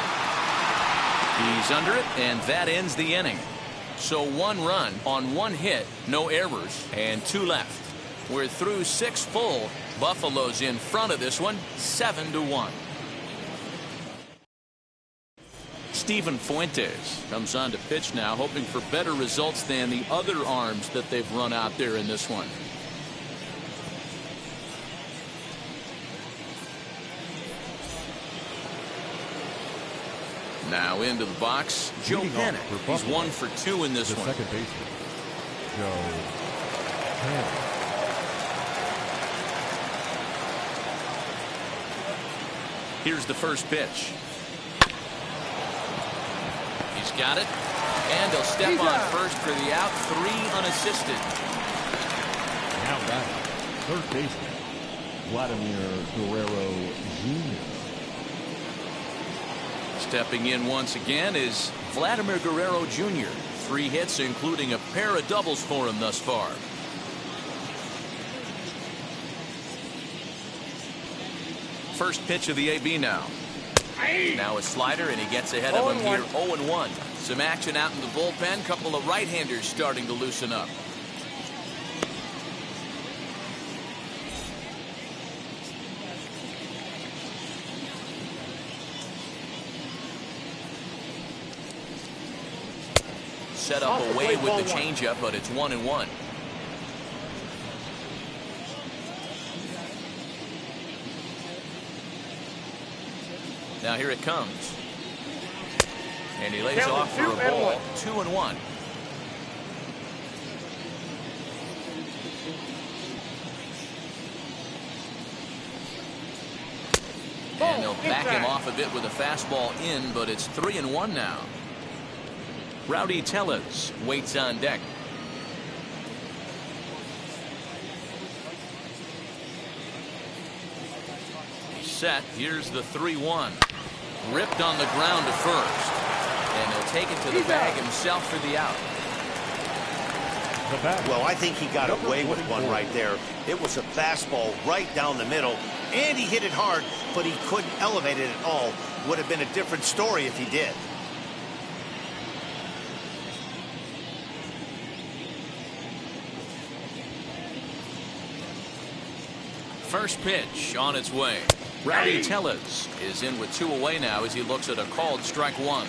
He's under it, and that ends the inning. So 1 run on 1 hit, no errors, and 2 left. We're through 6 full. Buffalo's in front of this one, 7-1. Steven Fuentes comes on to pitch now, hoping for better results than the other arms that they've run out there in this one. Now into the box, Joe Panic. He's 1 for 2 in this one. Second baseman, Joe Panic. Here's the first pitch. He's got it. And he'll step on first for the out. 3 unassisted. Now batting, third baseman, Vladimir Guerrero Jr. Stepping in once again is Vladimir Guerrero Jr. 3 hits, including a pair of doubles for him thus far. First pitch of the AB now. Now a slider, and he gets ahead of him here. 0-1. Some action out in the bullpen. Couple of right-handers starting to loosen up. Set up away with the changeup, but it's 1-1. Now here it comes. And he lays off for a ball. 2-1. And they'll back him off a bit with a fastball in, but it's 3-1 now. Rowdy Tellez waits on deck. Set. Here's the 3-1. Ripped on the ground to first. And he'll take it to the bag himself for the out. Well, I think he got away with one right there. It was a fastball right down the middle, and he hit it hard, but he couldn't elevate it at all. Would have been a different story if he did. First pitch on its way. Rowdy Tellez is in with 2 away now as he looks at a called strike 1.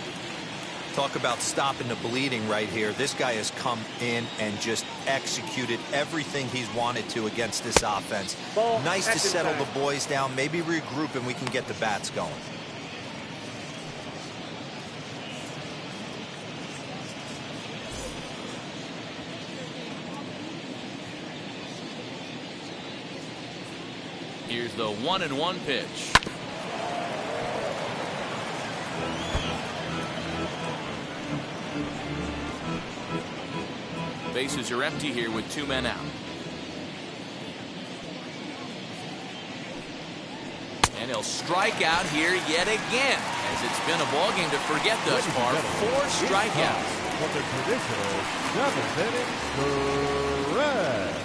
Talk about stopping the bleeding right here. This guy has come in and just executed everything he's wanted to against this offense. Nice to settle the boys down, maybe regroup, and we can get the bats going. Here's the 1-1 pitch. Bases are empty here with 2 men out. And he'll strike out here yet again, as it's been a ball game to forget thus far. 4 strikeouts. For the traditional 7th inning, correct.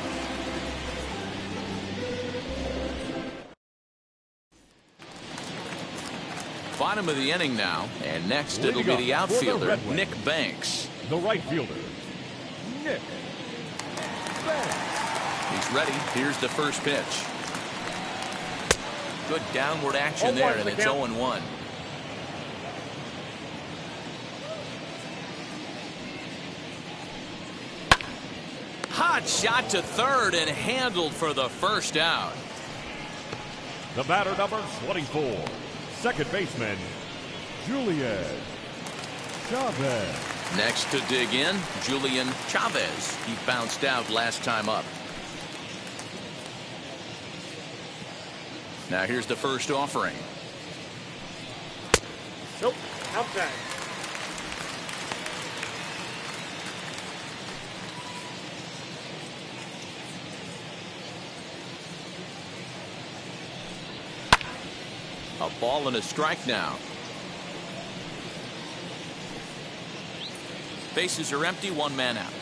Bottom of the inning now, and next it'll be the outfielder, Nick Banks. The right fielder, Nick Banks. He's ready. Here's the first pitch. Good downward action there, and it's 0-1. Hot shot to third and handled for the first out. The batter, number 24. Second baseman, Julian Chavez. Next to dig in, Julian Chavez. He bounced out last time up. Now here's the first offering. Nope. Outside. A ball and a strike now. Bases are empty, 1 man out.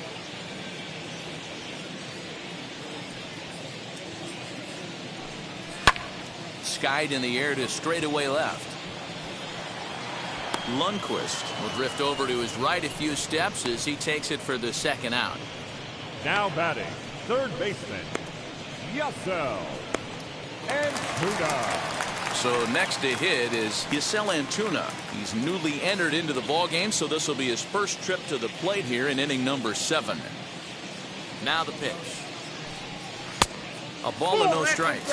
Skied in the air to straightaway left. Lundqvist will drift over to his right a few steps as he takes it for the second out. Now batting, third baseman, Yasel Antuna. So next to hit is Yasel Antuna. He's newly entered into the ballgame, so this will be his first trip to the plate here in inning number 7. Now the pitch. A ball and no strikes.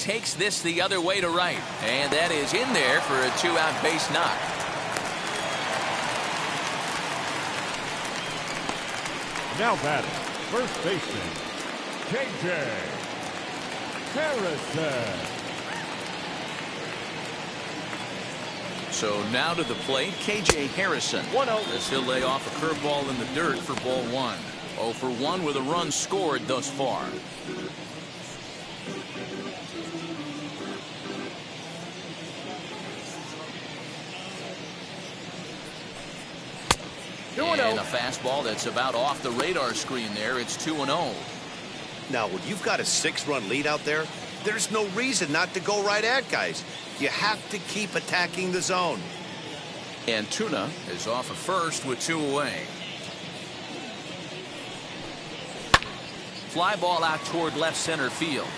takes this the other way to right. And that is in there for a 2-out base knock. Now batting, first baseman, KJ Harrison. So now to the plate, KJ Harrison. 1-0. As he'll lay off a curveball in the dirt for ball 1. 0 for 1 with a run scored thus far. And a fastball that's about off the radar screen there. It's 2-0. Now, when you've got a 6-run lead out there, there's no reason not to go right at guys. You have to keep attacking the zone. And Tuna is off of first with 2 away. Fly ball out toward left center field.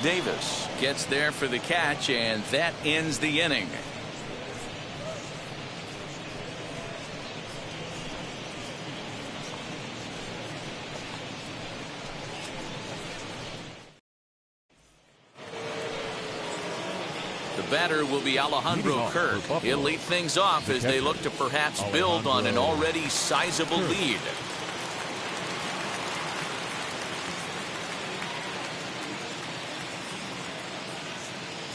Davis gets there for the catch, and that ends the inning. The batter will be Alejandro Kirk. He'll lead things off as they look to perhaps build on an already sizable lead.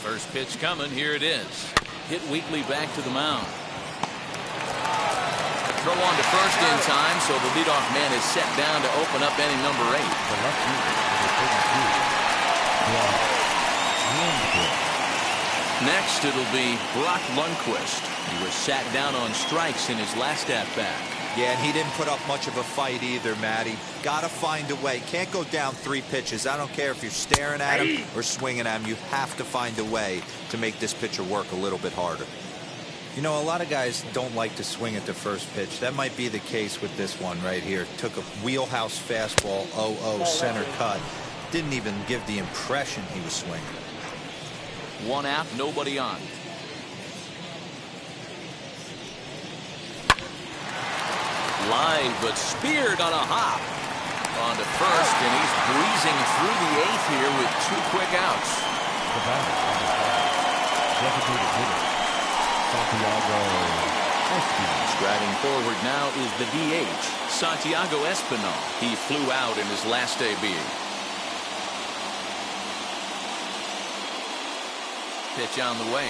First pitch coming. Here it is. Hit weakly back to the mound. Throw on to first in time, so the leadoff man is set down to open up inning number 8. The left fielder, Next, it'll be Brock Lundquist. He was sat down on strikes in his last at-bat. Yeah, and he didn't put up much of a fight either, Matty. Got to find a way. Can't go down 3 pitches. I don't care if you're staring at him or swinging at him. You have to find a way to make this pitcher work a little bit harder. You know, a lot of guys don't like to swing at the first pitch. That might be the case with this one right here. Took a wheelhouse fastball, 0-0 center cut. Didn't even give the impression he was swinging. 1 out, nobody on. Line, but speared on a hop. On to first, and he's breezing through the 8th here with 2 quick outs. the batter, designated hitter, Santiago Espinal. Striding forward now is the DH, Santiago Espinal. He flew out in his last debut. Pitch on the way.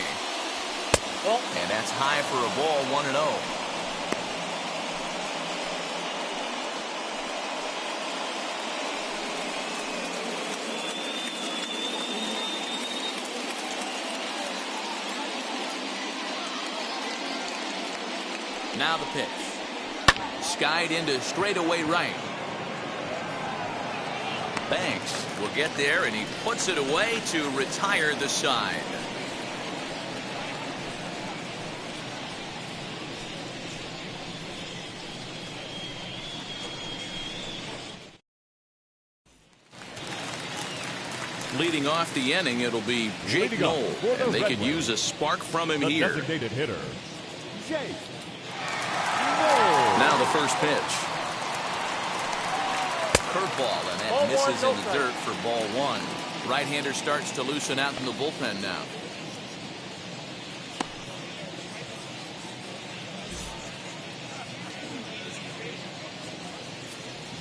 And that's high for a ball, 1-0. Now the pitch. Skied into straightaway right. Banks will get there, and he puts it away to retire the side. Leading off the inning, it'll be Jake Knoll, and they could use a spark from him here. Designated hitter, Jake. Now the first pitch. Curveball, and that misses in the dirt for ball 1. Right-hander starts to loosen out in the bullpen now.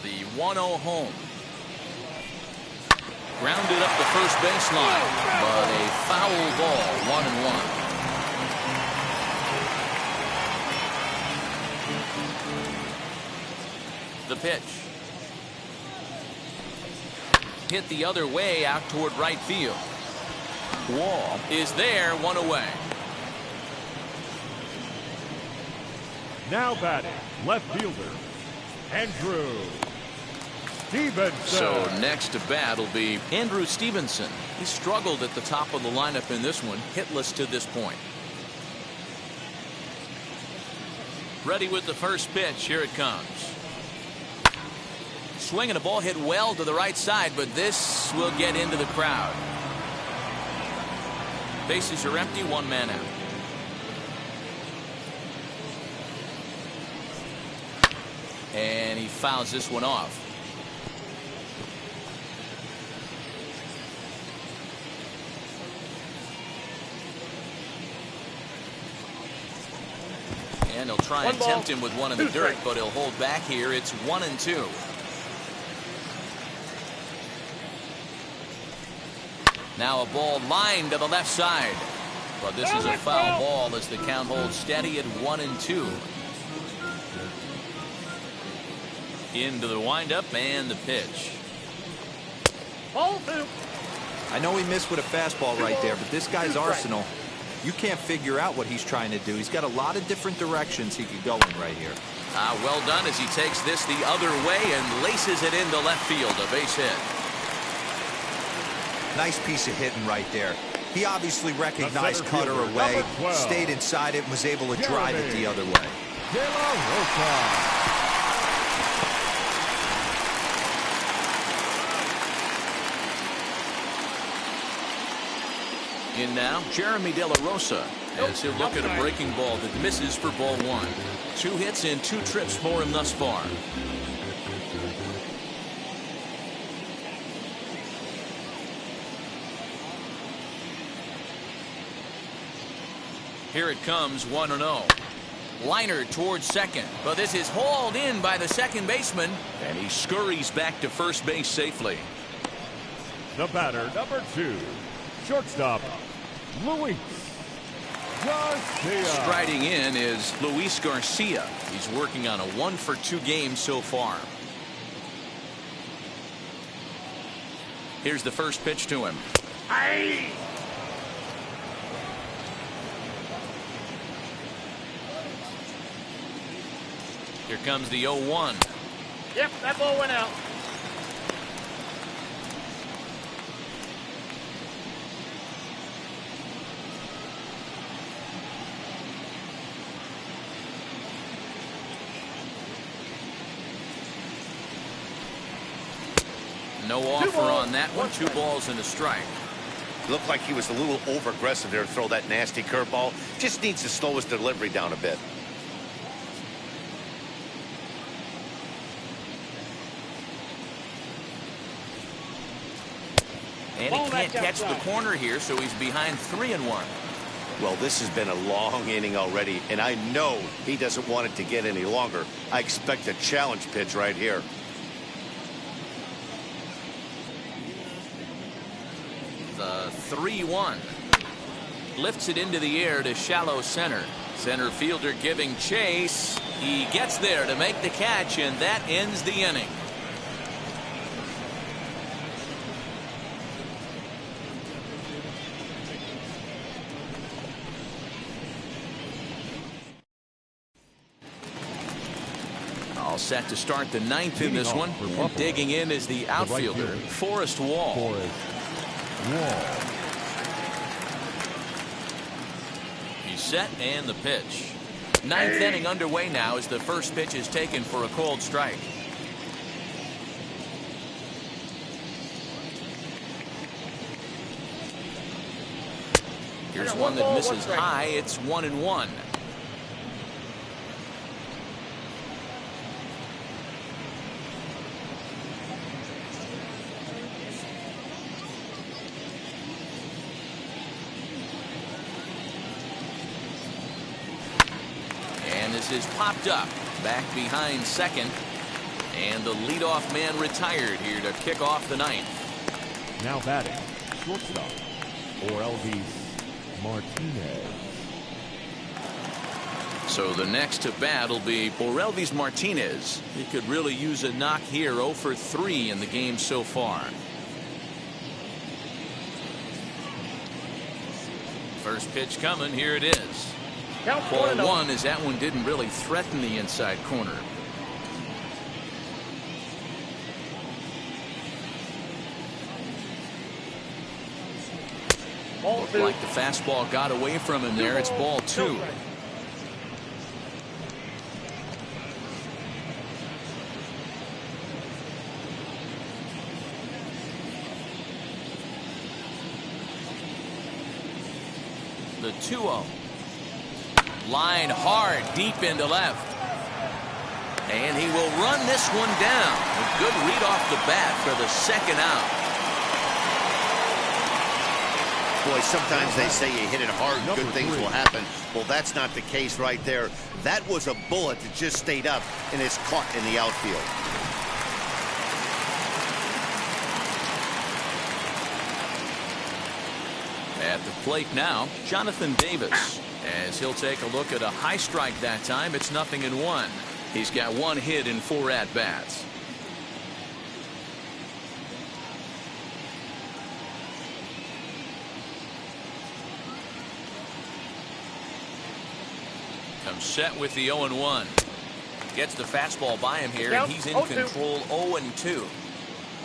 The 1-0 home. Grounded up the first baseline, but a foul ball, 1-1. The pitch. Hit the other way out toward right field. Wall is there, 1 away. Now batting, left fielder, Andrew Stevenson. So next to bat will be Andrew Stevenson. He struggled at the top of the lineup in this one, hitless to this point. Ready with the first pitch. Here it comes. Swinging a ball hit well to the right side, but this will get into the crowd. Bases are empty, 1 man out. And he fouls this one off. And he'll try and tempt him with one in the dirt, but he'll hold back here. It's 1-2. Now a ball lined to the left side. But this is a foul ball as the count holds steady at 1-2. Into the windup and the pitch. Ball 2. I know he missed with a fastball right there, but this guy's arsenal, you can't figure out what he's trying to do. He's got a lot of different directions he could go in right here. Well done as he takes this the other way and laces it into left field. A base hit. Nice piece of hitting right there. He obviously recognized Cutter away, stayed inside it, and was able to drive it the other way. In now, Jeremy De La Rosa, as he'll look at a breaking ball that misses for ball 1. 2 hits and 2 trips for him thus far. Here it comes, 1-0. Liner towards second, but this is hauled in by the second baseman, and he scurries back to first base safely. The batter, number 2, shortstop, Luis Garcia. Striding in is Luis Garcia. He's working on a 1-for-2 game so far. Here's the first pitch to him. Aye. Here comes the 0-1. Yep, that ball went out. No offer on that one. 2 balls and a strike. Looked like he was a little over-aggressive there to throw that nasty curveball. Just needs to slow his delivery down a bit. And he can't catch the corner here, so he's behind 3-1. Well, this has been a long inning already, and I know he doesn't want it to get any longer. I expect a challenge pitch right here. The 3-1. Lifts it into the air to shallow center. Center fielder giving chase. He gets there to make the catch, and that ends the inning. All set to start the 9th in this one. And digging in is the outfielder, Forrest Wall. He's set and the pitch. 9th inning underway now as the first pitch is taken for a called strike. Here's one that misses high. It's 1-1. This is popped up back behind second, and the leadoff man retired here to kick off the 9th. Now batting, shortstop, Orelvis Martinez. So the next to bat will be Orelvis Martinez. He could really use a knock here. 0 for 3 in the game so far. First pitch coming. Here it is. Ball 1 as that one didn't really threaten the inside corner. Looked like the fastball got away from him there. It's ball 2. The 2-0. Line hard deep into left. And he will run this one down. A good read off the bat for the second out. Boy, sometimes they say you hit it hard, good things will happen. Well, that's not the case right there. That was a bullet that just stayed up and is caught in the outfield. At the plate now, Jonathan Davis. As he'll take a look at a high strike that time, it's 0-1. He's got 1 hit in 4 at-bats. Comes set with the 0-1. Gets the fastball by him here, and he's in control 0-2.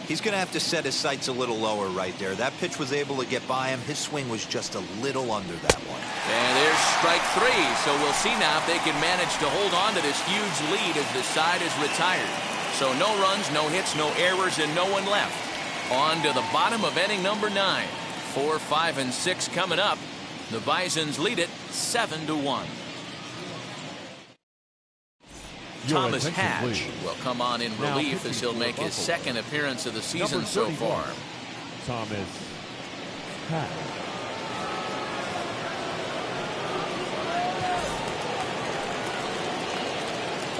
He's going to have to set his sights a little lower right there. That pitch was able to get by him. His swing was just a little under that one. And there's strike 3. So we'll see now if they can manage to hold on to this huge lead as the side is retired. So no runs, no hits, no errors, and no one left. On to the bottom of inning number 9. 4, 5, and 6 coming up. The Bisons lead it 7-1. Thomas Hatch will come on in relief as he'll make his 2nd appearance of the season so far. Thomas Hatch.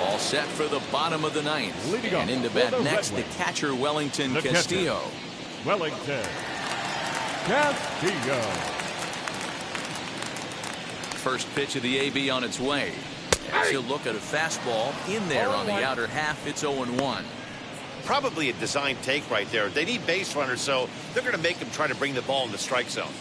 All set for the bottom of the 9th. And into bat next, the catcher Wellington Castillo. Wellington Castillo. First pitch of the AB on its way. As he'll look at a fastball in there on the outer half. It's 0-1. Probably a design take right there. They need base runners, so they're going to make him try to bring the ball in the strike zone.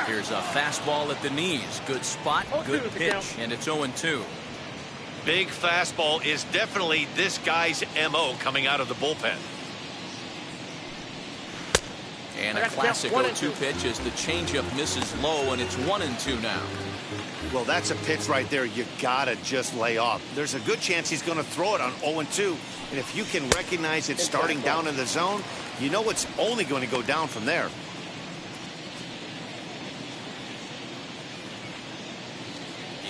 Here's a fastball at the knees. Good spot, good pitch, and it's 0-2. Big fastball is definitely this guy's MO coming out of the bullpen. And a classic 0-2 pitch as the changeup misses low, and it's 1-2 now. Well, that's a pitch right there you gotta just lay off. There's a good chance he's going to throw it on 0-2, and if you can recognize it starting down in the zone, you know it's only going to go down from there.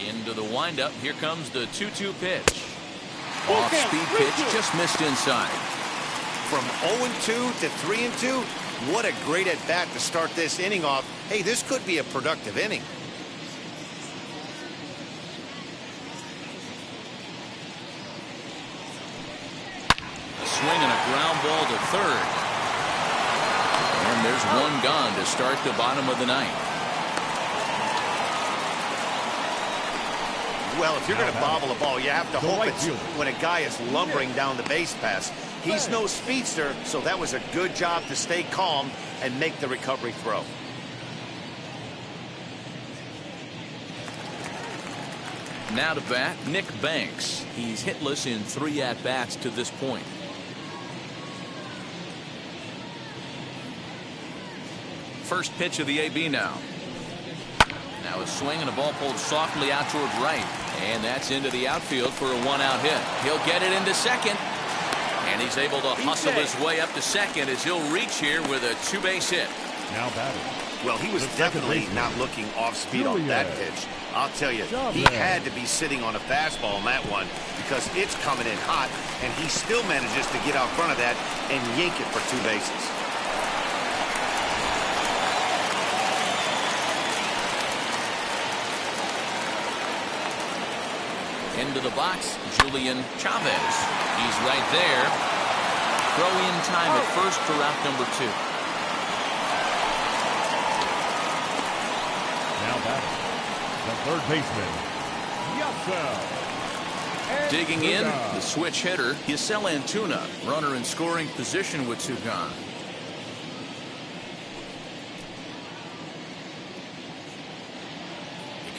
Into the windup. Here comes the 2-2 pitch. Off-speed pitch, just missed inside. From 0-2 to 3-2, what a great at-bat to start this inning off. Hey, this could be a productive inning. A swing and a ground ball to third. And there's one gone to start the bottom of the 9th. Well, if you're going to bobble a ball, you have to hope it's when a guy is lumbering down the base pass. He's no speedster, so that was a good job to stay calm and make the recovery throw. Now to bat, Nick Banks. He's hitless in 3 at-bats to this point. First pitch of the AB now. Now a swing and a ball pulled softly out towards right. And that's into the outfield for a 1-out hit. He'll get it into second. And he's able to hustle his way up to second as he'll reach here with a 2-base hit. Now batting. Well, he was definitely not looking off speed on that pitch. I'll tell you, he had to be sitting on a fastball on that one because it's coming in hot, and he still manages to get out front of that and yank it for 2 bases. Into the box, Julian Chavez. He's right there. Throw in time at first for out number 2. Now batting, the third baseman, Yasel. Digging in, the switch hitter, Yasel Antuna. Runner in scoring position with 2 gone.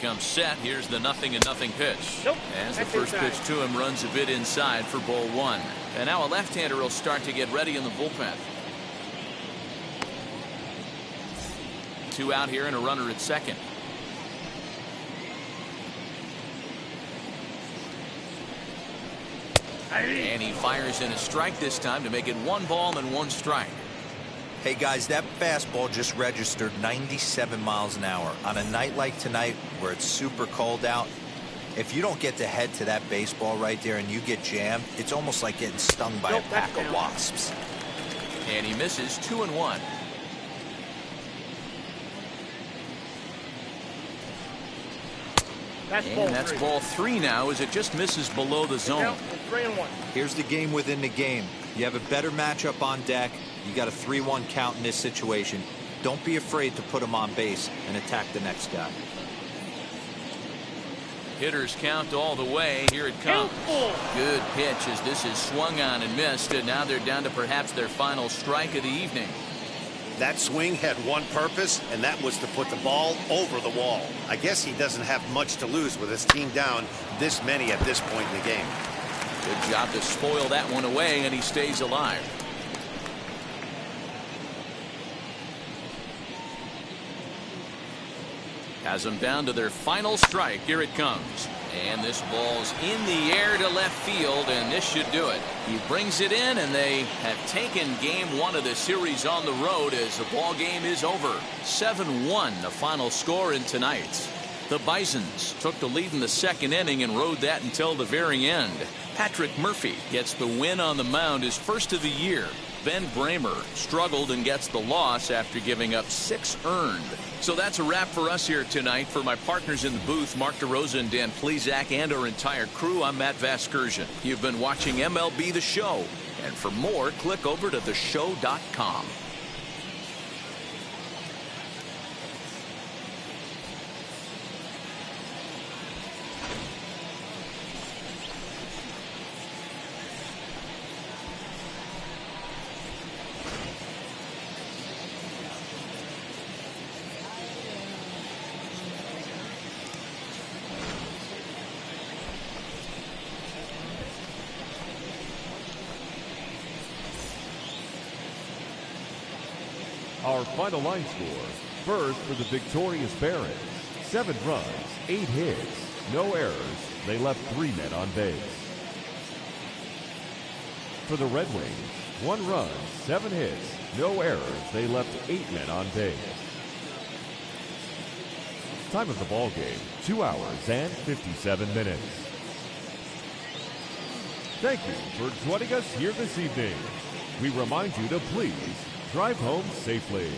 Comes set. Here's the 0-0 pitch. As the first pitch to him runs a bit inside for ball 1. And now a left-hander will start to get ready in the bullpen. 2 out here and a runner at second. And he fires in a strike this time to make it 1 ball and 1 strike. Hey guys, that fastball just registered 97 miles an hour. On a night like tonight where it's super cold out, if you don't get to head to that baseball right there and you get jammed, it's almost like getting stung by a pack of wasps. And he misses 2-1. And that's ball 3 now as it just misses below the zone. 3-1. Here's the game within the game. You have a better matchup on deck. You got a 3-1 count in this situation. Don't be afraid to put him on base and attack the next guy. Hitters count all the way. Here it comes. Good pitch as this is swung on and missed. And now they're down to perhaps their final strike of the evening. That swing had one purpose, and that was to put the ball over the wall. I guess he doesn't have much to lose with his team down this many at this point in the game. Good job to spoil that one away, and he stays alive. Has them down to their final strike. Here it comes. And this ball's in the air to left field, and this should do it. He brings it in, and they have taken game 1 of the series on the road as the ball game is over. 7-1 the final score in tonight's. The Bisons took the lead in the second inning and rode that until the very end. Patrick Murphy gets the win on the mound, his first of the year. Ben Bramer struggled and gets the loss after giving up 6 earned. So that's a wrap for us here tonight. For my partners in the booth, Mark DeRosa and Dan Plesac, and our entire crew, I'm Matt Vasgersian. You've been watching MLB The Show. And for more, click over to theshow.com. Our final line score. First for the victorious Barons. 7 runs, 8 hits, no errors. They left 3 men on base. For the Red Wings, 1 run, 7 hits, no errors. They left 8 men on base. Time of the ball game, 2 hours and 57 minutes. Thank you for joining us here this evening. We remind you to please drive home safely.